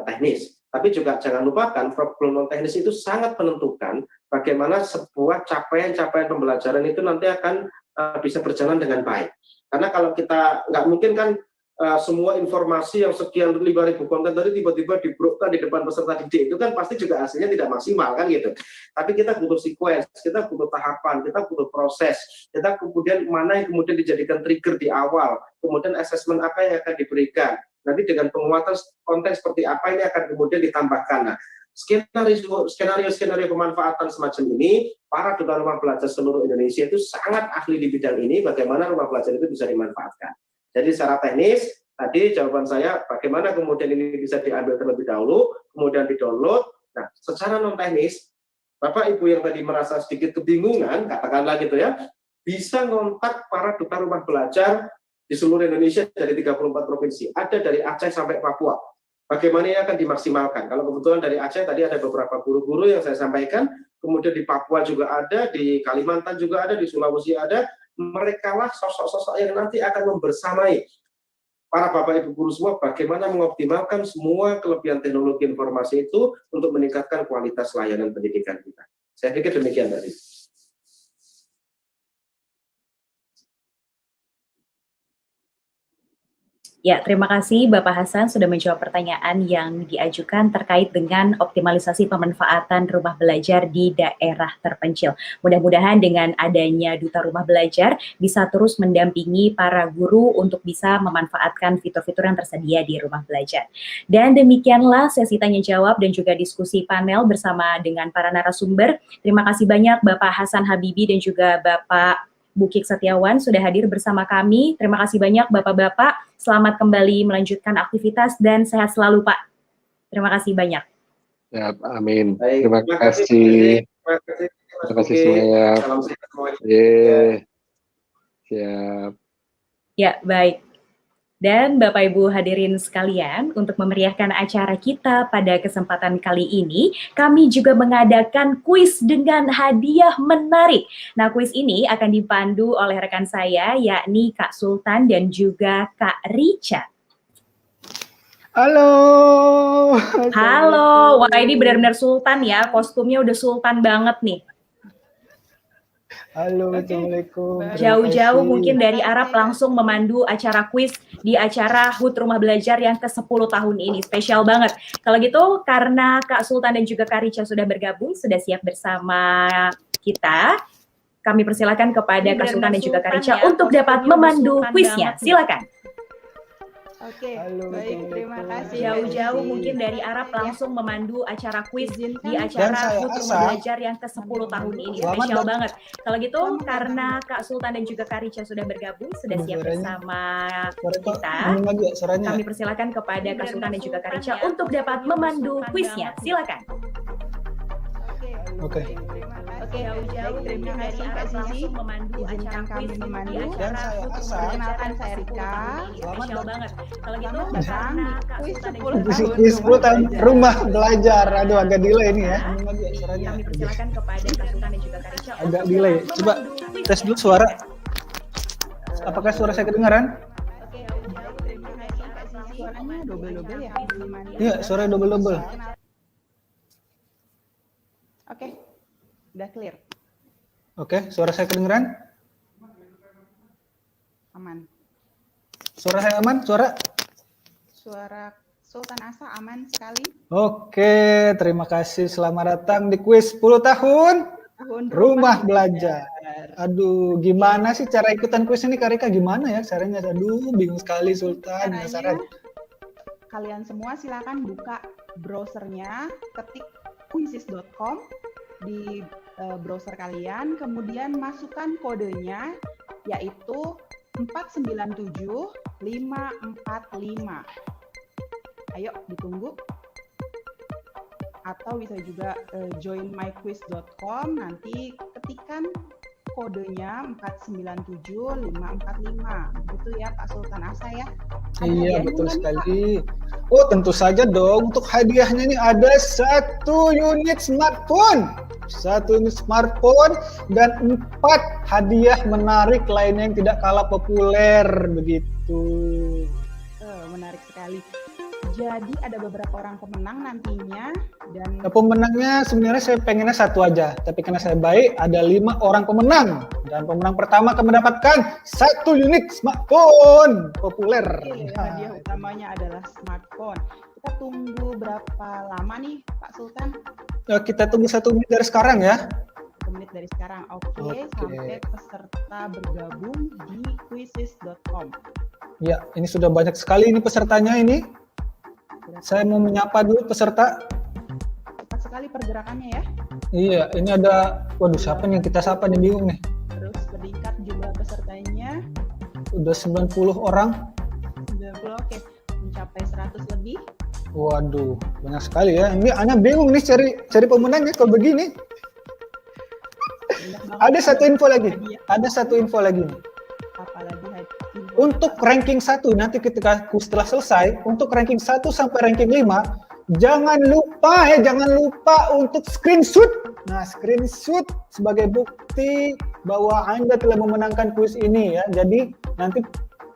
teknis, tapi juga jangan lupakan problem non teknis itu sangat menentukan bagaimana sebuah capaian-capaian pembelajaran itu nanti akan bisa berjalan dengan baik. Karena kalau kita nggak mungkin kan semua informasi yang sekian 5.000 konten tadi tiba-tiba dibrokkan di depan peserta didik, itu kan pasti juga hasilnya tidak maksimal kan gitu. Tapi kita butuh sequence, kita butuh tahapan, kita butuh proses, kita kemudian mana yang kemudian dijadikan trigger di awal, kemudian assessment apa yang akan diberikan, nanti dengan penguatan konten seperti apa ini akan kemudian ditambahkan. Nah, skenario pemanfaatan semacam ini, para duta rumah belajar seluruh Indonesia itu sangat ahli di bidang ini, bagaimana rumah belajar itu bisa dimanfaatkan. Jadi secara teknis, tadi jawaban saya bagaimana kemudian ini bisa diambil terlebih dahulu, kemudian di-download. Nah, secara non-teknis, Bapak Ibu yang tadi merasa sedikit kebingungan, katakanlah gitu ya, bisa ngontak para duta rumah belajar di seluruh Indonesia dari 34 provinsi. Ada dari Aceh sampai Papua. Bagaimana ini akan dimaksimalkan? Kalau kebetulan dari Aceh tadi ada beberapa guru-guru yang saya sampaikan, kemudian di Papua juga ada, di Kalimantan juga ada, di Sulawesi ada. Mereka lah sosok-sosok yang nanti akan membersamai para Bapak Ibu guru semua bagaimana mengoptimalkan semua kelebihan teknologi informasi itu untuk meningkatkan kualitas layanan pendidikan kita. Saya pikir demikian tadi. Ya, terima kasih Bapak Hasan sudah menjawab pertanyaan yang diajukan terkait dengan optimalisasi pemanfaatan rumah belajar di daerah terpencil. Mudah-mudahan dengan adanya duta rumah belajar bisa terus mendampingi para guru untuk bisa memanfaatkan fitur-fitur yang tersedia di rumah belajar. Dan demikianlah sesi tanya jawab dan juga diskusi panel bersama dengan para narasumber. Terima kasih banyak Bapak Hasan Habibi dan juga Bapak Bukik Setiawan sudah hadir bersama kami. Terima kasih banyak Bapak-Bapak. Selamat kembali melanjutkan aktivitas dan sehat selalu Pak. Terima kasih banyak. Ya, amin. Baik, Terima kasih. Terima kasih semuanya. Salam sehat semuanya. Siap. Ya, baik. Dan Bapak Ibu hadirin sekalian, untuk memeriahkan acara kita pada kesempatan kali ini, kami juga mengadakan kuis dengan hadiah menarik. Nah, kuis ini akan dipandu oleh rekan saya, yakni Kak Sultan dan juga Kak Rica. Halo. Halo, wah ini benar-benar Sultan ya, kostumnya udah Sultan banget nih. Halo, Assalamualaikum. Jauh-jauh mungkin dari Arab langsung memandu acara kuis di acara HUT Rumah Belajar yang ke-10 tahun ini. Spesial banget. Kalau gitu, karena Kak Sultan dan juga Kak Rica sudah bergabung, sudah siap bersama kita, Kami persilakan kepada Kak Sultan dan juga Kak Rica untuk dapat studio memandu Sultan kuisnya. banget nih. Silakan. Oke, baik, terima kasih. Jauh-jauh Mbak mungkin Zizi. dari Arab langsung memandu acara kuis Izinkan. di Dan acara saya Food Asa. Rumah Belajar yang ke-10 tahun ini. Selamat Spesial datang. banget. Kalau gitu, karena Kak Sultan dan juga Kak Rica sudah bergabung, sudah siap bersama kita, lagi ya suaranya. kami persilakan kepada Kak Sultan dan juga Kak Rica Sultan ya, untuk dapat studio memandu Sultan kuisnya. banget nih. Silakan. Oke. Oke, jauh-jauh terima mungkin dari kasih Kak Arab Zizi. langsung memandu acara Izinkan kami kuis memandu. di Dan acara saya Food Asa. Rumah Belajar Perkenalkan, saya yang Rika. ke-10 tahun ini. Spesial banget. Kalau gitu, Selamat datang karena di Kak kuis Sultan dan 10 juga tahun Kuis 10 tahun rumah belajar. Aduh, agak Kak delay Rica, ini ya. Lagi ya suaranya. kami persilakan kepada Kak Sultan dan juga Kak Rica Agak untuk delay. dapat Coba memandu kuisnya. tes dulu suara. Apakah suara saya kedengaran? Oke, jauh-jauh terima kasih Kak Zizi. Suaranya double-double ya? Gimana? Iya, suara double-double. Oke, udah clear, Oke, suara saya kedengaran? aman. Suara saya aman? Suara? Suara Sultan Asa aman sekali. Oke, terima kasih. Selamat datang di kuis 10 tahun Tahun rumah belajar. Aduh, gimana sih cara ikutan kuis ini, Kak Rika? Gimana ya caranya? Aduh, bingung sekali Sultan. Caranya, Penasaran. kalian semua silakan buka browsernya, ketik quizzes.com di browser kalian, kemudian masukkan kodenya yaitu 497545. Ayo ditunggu. Atau bisa juga join myquiz.com, nanti ketikan kodenya 497545. Begitu ya Pak Sultan Asa ya. Ada Iya, hadiahnya betul nggak nih, Pak? sekali. Oh, tentu saja dong. Untuk hadiahnya ini ada 1 unit smartphone. 1 unit smartphone dan 4 hadiah menarik lainnya yang tidak kalah populer begitu. Menarik sekali. Jadi ada beberapa orang pemenang nantinya dan Nah, pemenangnya sebenarnya saya pengennya 1 aja, tapi karena saya baik ada 5 orang pemenang dan pemenang pertama akan mendapatkan 1 unit smartphone populer. hadiah utamanya adalah smartphone. Kita tunggu berapa lama nih Pak Sultan? Kita tunggu 1 menit dari sekarang ya. 1 menit dari sekarang. Oke. Sampai peserta bergabung di quizzes.com. Ya, ini sudah banyak sekali ini pesertanya ini. Saya mau menyapa dulu peserta. Cepat sekali pergerakannya ya. Iya, ini ada, waduh siapa nih yang kita sapa nih, bingung nih. Terus meningkat jumlah pesertanya. Udah 90 orang. 90, oke. Mencapai 100 lebih. Waduh, banyak sekali ya. Ini Ana bingung nih cari pemenangnya kalau begini. Ada satu info lagi. Ada satu info lagi nih. Apalagi Untuk ranking 1 nanti ketika setelah selesai, untuk ranking 1 sampai ranking 5, jangan lupa untuk screenshot. Nah, screenshot sebagai bukti bahwa Anda telah memenangkan kuis ini ya. Jadi nanti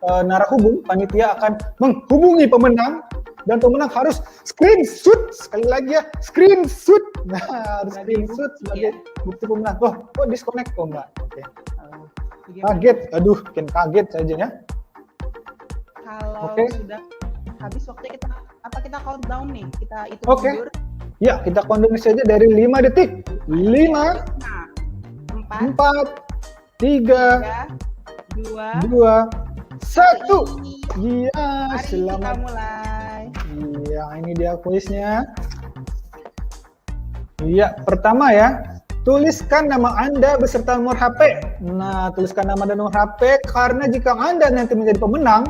narahubung panitia akan menghubungi pemenang dan pemenang harus screenshot. Sekali lagi ya, screenshot. Nah, harus screenshot sebagai bukti pemenang. Oh, kok disconnect kok enggak? Oke. Kaget, aduh, bikin kaget saja ya. Kalau Oke. sudah habis waktu kita countdown nih, kita hitung Oke. mundur. Ya, kita countdown saja dari 5 detik. 5, 4, 3, 2, 1. Iya, Mari selamat. kita mulai. Iya, ini dia kuisnya. Iya, pertama ya. Tuliskan nama Anda beserta nomor HP. Nah, tuliskan nama dan nomor HP karena jika Anda nanti menjadi pemenang,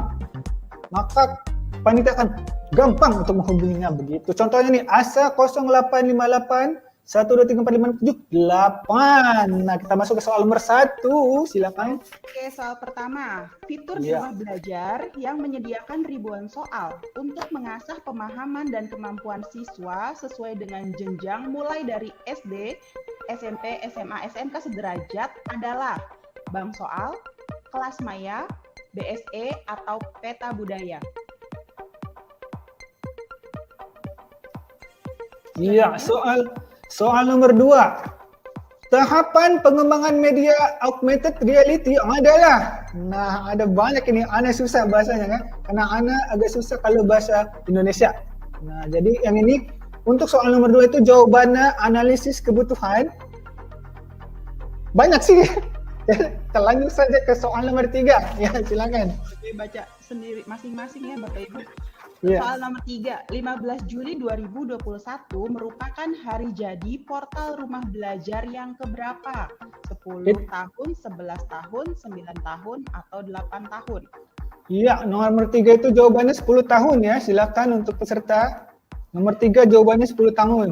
maka panitia akan gampang untuk menghubunginya begitu. Contohnya nih, Asa 0858 1234578. Nah, kita masuk ke soal nomor 1. Silakan. Oke, soal pertama. Fitur Iya. Rumah Belajar yang menyediakan ribuan soal untuk mengasah pemahaman dan kemampuan siswa sesuai dengan jenjang mulai dari SD, SMP, SMA, SMK sederajat adalah Bank Soal, Kelas Maya, BSE, atau Peta Budaya. Iya, soal nomor 2. Tahapan pengembangan media augmented reality adalah, nah ada banyak ini, Ana susah bahasanya kan, karena Ana agak susah kalau bahasa Indonesia. Nah jadi yang ini, untuk soal nomor 2 itu jawabannya analisis kebutuhan, banyak sih. Kita lanjut saja ke soal nomor 3. Ya, silakan. Oke, baca sendiri masing-masing ya Bapak Ibu. Iya. Soal nomor 3, 15 Juli 2021 merupakan hari jadi portal rumah belajar yang keberapa? 10 tahun, 11 tahun, 9 tahun, atau 8 tahun? Iya, nomor 3 itu jawabannya 10 tahun ya. Silakan untuk peserta. Nomor 3 jawabannya 10 tahun.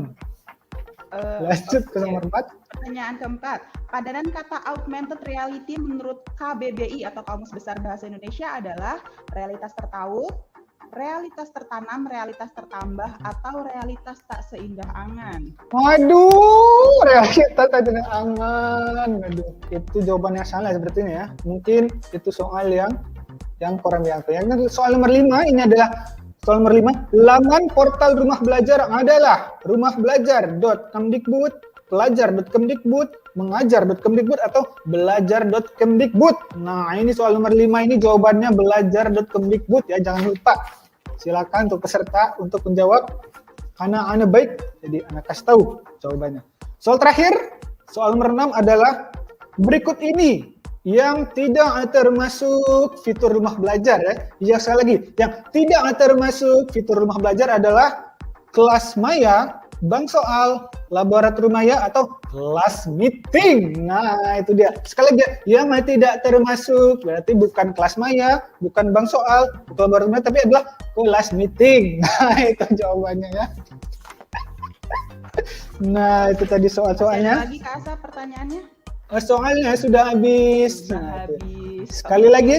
Lanjut ke nomor 4. Pertanyaan keempat, padanan kata augmented reality menurut KBBI atau Kamus Besar Bahasa Indonesia adalah realitas tertaut, realitas tertanam, realitas tertambah, atau realitas tak seindah angan. Waduh, realitas tak seindah angan. Waduh, itu jawabannya salah sepertinya ya. Mungkin itu soal yang kurang diangkat. Yang soal nomor 5 ini adalah soal nomor 5. Laman portal rumah belajar adalah rumahbelajar.kemdikbud, pelajar.kemdikbud, mengajar.kemdikbud, atau belajar.kemdikbud. Nah, ini soal nomor 5 ini jawabannya belajar.kemdikbud ya, jangan lupa. Silakan untuk peserta untuk menjawab karena Anda baik, jadi Anda kasih tahu jawabannya. Soal terakhir, soal nomor 6 adalah berikut ini yang tidak termasuk fitur rumah belajar ya. Yang sekali lagi, yang tidak termasuk fitur rumah belajar adalah kelas maya, bank soal, laboratorium maya, atau kelas meeting. Nah, itu dia. Sekali lagi, yang tidak termasuk berarti bukan kelas maya, bukan bank soal, bukan laboratorium maya, tapi adalah kelas meeting. Nah, itu jawabannya ya. Nah, itu tadi soal-soalnya. Lagi Kak Asa pertanyaannya? Soalnya sudah habis. Nah, sekali lagi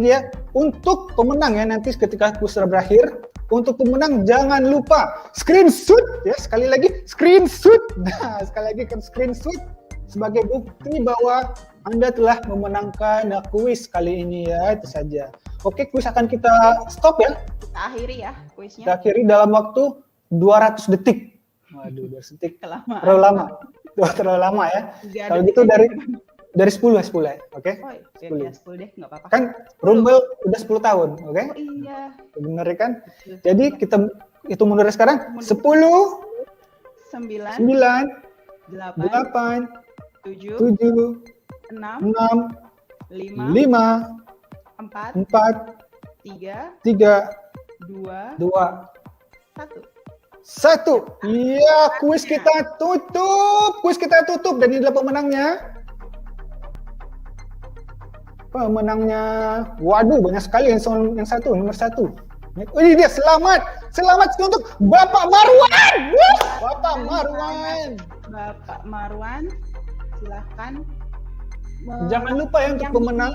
ya, untuk pemenang ya, nanti ketika kuis sudah berakhir, untuk pemenang jangan lupa screenshot ya, sekali lagi screenshot. Nah, sekali lagi kan screenshot sebagai bukti bahwa Anda telah memenangkan kuis kali ini ya, itu saja. Oke, kuis akan kita stop ya. Kita akhiri ya kuisnya. Kita akhiri dalam waktu 200 detik. Waduh, 200 detik. Terlalu lama. Terlalu lama ya. Kalau gitu dari 10 ya, oke? Oh, ya, 10 deh, nggak apa-apa. Kan Rumbel udah 10 tahun, oke? Oh iya. Bener kan? Jadi kita hitung mundur sekarang. 10, 9, 8, 7, 7, 6, 6, 5, 4, 3, 2, 1. Iya, kuis kita tutup. Dan ini adalah pemenangnya. Waduh, banyak sekali yang satu, nomor 1. Oh, ini dia, selamat untuk Bapak Marwan. Bapak Marwan, silahkan. Jangan lupa ya untuk pemenang.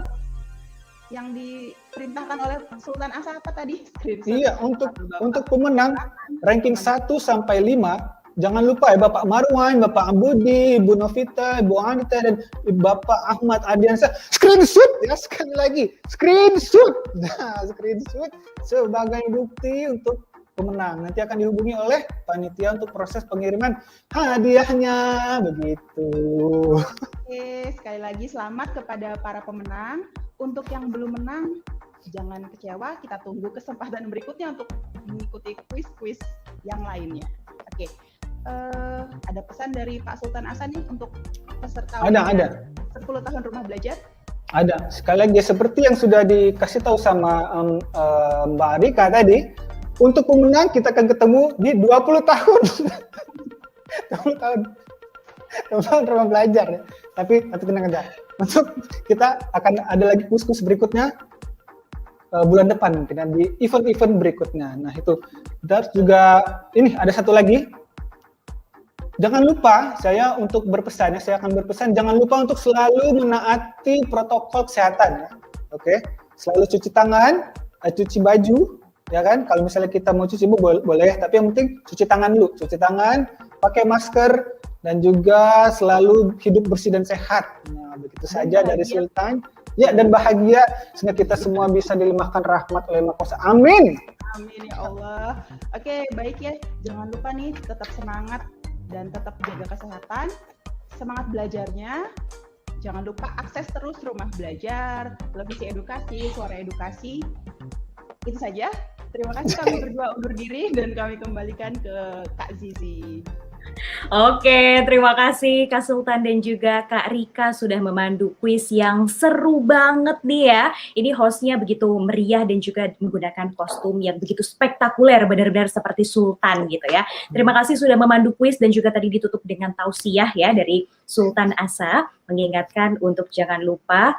Yang diperintahkan oleh Sultan Asa apa tadi? Iya, untuk pemenang ranking 1 sampai 5, jangan lupa ya Bapak Marwan, Bapak Ambudi, Ibu Novita, Ibu Anita, dan Bapak Ahmad Adiansa. Screenshot ya, sekali lagi, screenshot. Nah, screenshot sebagai bukti untuk pemenang. Nanti akan dihubungi oleh panitia untuk proses pengiriman hadiahnya, begitu. Oke, sekali lagi selamat kepada para pemenang. Untuk yang belum menang, jangan kecewa, kita tunggu kesempatan berikutnya untuk mengikuti kuis-kuis yang lainnya. Oke, ada pesan dari Pak Sultan Asa nih untuk peserta ada 10 tahun rumah belajar? Ada, sekali lagi seperti yang sudah dikasih tahu sama Mbak Rika tadi, untuk pemenang kita akan ketemu di 20 tahun. 20 tahun rumah belajar ya. Tapi tenang aja. Untuk kita akan ada lagi kuis-kuis berikutnya bulan depan mungkin di event-event berikutnya. Nah itu. Terus juga ini ada satu lagi. Jangan lupa saya akan berpesan jangan lupa untuk selalu menaati protokol kesehatan ya. Oke. Selalu cuci tangan, cuci baju, ya kan? Kalau misalnya kita mau cuci boleh, tapi yang penting cuci tangan dulu. Cuci tangan, pakai masker, dan juga selalu hidup bersih dan sehat. Nah, begitu saja dari Sultan. Ya, dan bahagia sehingga kita semua bisa dilimpahkan rahmat oleh Maha Kuasa. Amin. Amin ya Allah. Oke, baik ya. Jangan lupa nih tetap semangat dan tetap jaga kesehatan. Semangat belajarnya. Jangan lupa akses terus rumah belajar, televisi edukasi, suara edukasi. Itu saja. Terima kasih, kami berdua undur diri dan kami kembalikan ke Kak Zizi. Oke, terima kasih Kak Sultan dan juga Kak Rika sudah memandu kuis yang seru banget nih ya. Ini hostnya begitu meriah dan juga menggunakan kostum yang begitu spektakuler, benar-benar seperti Sultan gitu ya. Terima kasih sudah memandu kuis dan juga tadi ditutup dengan tausiah ya dari Sultan Asa, mengingatkan untuk jangan lupa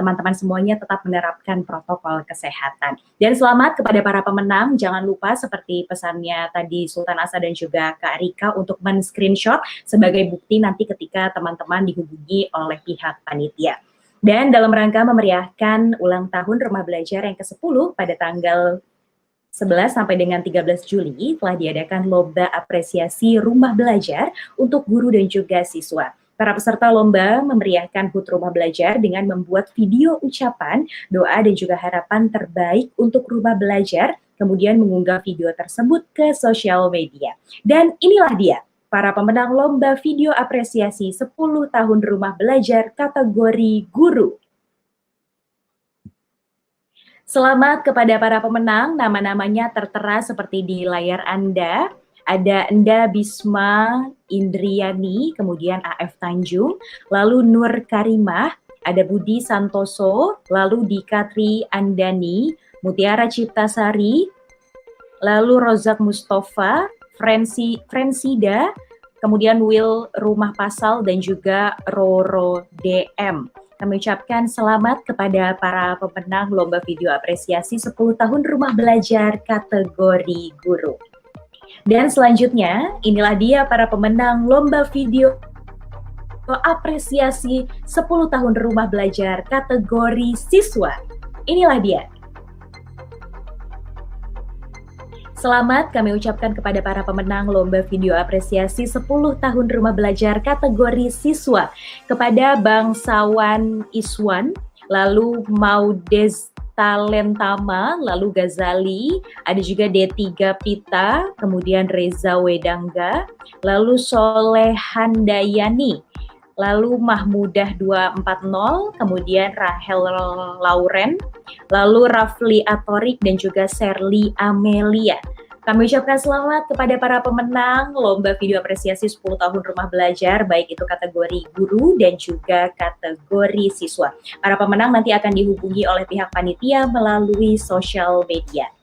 teman-teman semuanya tetap menerapkan protokol kesehatan. Dan selamat kepada para pemenang, jangan lupa seperti pesannya tadi Sultan Asa dan juga Kak Rika untuk men-screenshot sebagai bukti nanti ketika teman-teman dihubungi oleh pihak panitia. Dan dalam rangka memeriahkan ulang tahun Rumah Belajar yang ke-10 pada tanggal 11 sampai dengan 13 Juli telah diadakan lomba apresiasi Rumah Belajar untuk guru dan juga siswa. Para peserta lomba memeriahkan HUT Rumah Belajar dengan membuat video ucapan, doa dan juga harapan terbaik untuk Rumah Belajar, kemudian mengunggah video tersebut ke sosial media. Dan inilah dia, para pemenang lomba video apresiasi 10 tahun Rumah Belajar kategori guru. Selamat kepada para pemenang, nama-namanya tertera seperti di layar Anda. Ada Enda Bisma Indriani, kemudian AF Tanjung, lalu Nur Karimah, ada Budi Santoso, lalu Dikatri Andani, Mutiara Ciptasari, lalu Rozak Mustafa, Frensida, kemudian Will Rumah Pasal, dan juga Roro DM. Kami ucapkan selamat kepada para pemenang lomba video apresiasi 10 tahun Rumah Belajar kategori guru. Dan selanjutnya, inilah dia para pemenang lomba video apresiasi 10 tahun Rumah Belajar kategori siswa. Inilah dia. Selamat kami ucapkan kepada para pemenang lomba video apresiasi 10 tahun Rumah Belajar kategori siswa. Kepada Bangsawan Iswan, lalu Maudes Talentama, lalu Ghazali, ada juga D3 Pita, kemudian Reza Wedangga, lalu Soleh Handayani, lalu Mahmudah 240, kemudian Rahel Lauren, lalu Rafli Atorik, dan juga Serli Amelia. Kami ucapkan selamat kepada para pemenang lomba video apresiasi 10 tahun Rumah Belajar, baik itu kategori guru dan juga kategori siswa. Para pemenang nanti akan dihubungi oleh pihak panitia melalui sosial media.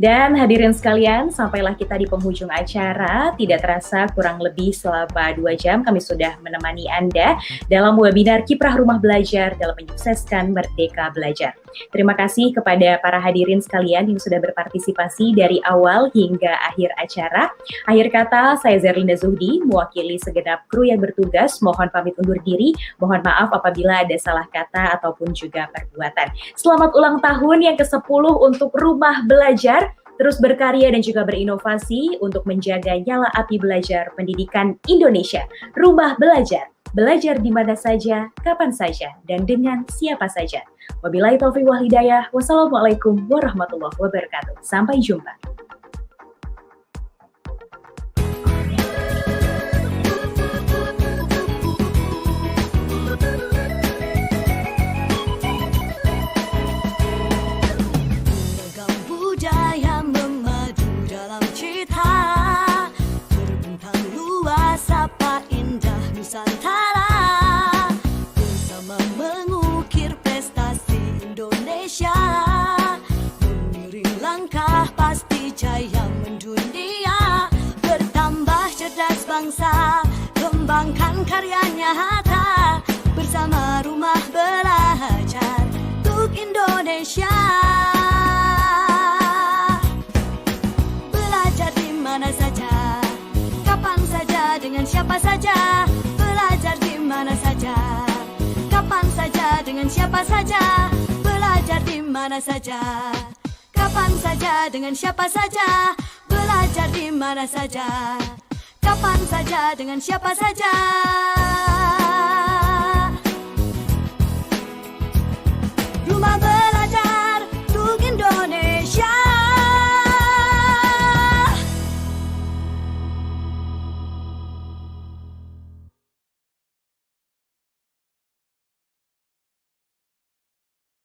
Dan hadirin sekalian, sampailah kita di penghujung acara. Tidak terasa kurang lebih selama 2 jam kami sudah menemani Anda dalam webinar Kiprah Rumah Belajar dalam menyukseskan Merdeka Belajar. Terima kasih kepada para hadirin sekalian yang sudah berpartisipasi dari awal hingga akhir acara. Akhir kata, saya Zerlinda Zuhdi, mewakili segenap kru yang bertugas, mohon pamit undur diri. Mohon maaf apabila ada salah kata ataupun juga perbuatan. Selamat ulang tahun yang ke-10 untuk Rumah Belajar. Terus berkarya dan juga berinovasi untuk menjaga nyala api belajar pendidikan Indonesia. Rumah Belajar, belajar di mana saja, kapan saja, dan dengan siapa saja. Wabillahi taufiq wal hidayah. Wassalamualaikum warahmatullahi wabarakatuh. Sampai jumpa. Nusantara bersama mengukir prestasi Indonesia, mengiring langkah pasti jaya mendunia, bertambah cerdas bangsa, kembangkan karya nyata bersama Rumah Belajar untuk Indonesia. Belajar di mana saja, kapan saja, dengan siapa saja. Belajar di mana saja, kapan saja, dengan siapa saja. Belajar di mana saja, kapan saja, dengan siapa saja. Belajar di mana saja, kapan saja, dengan siapa saja.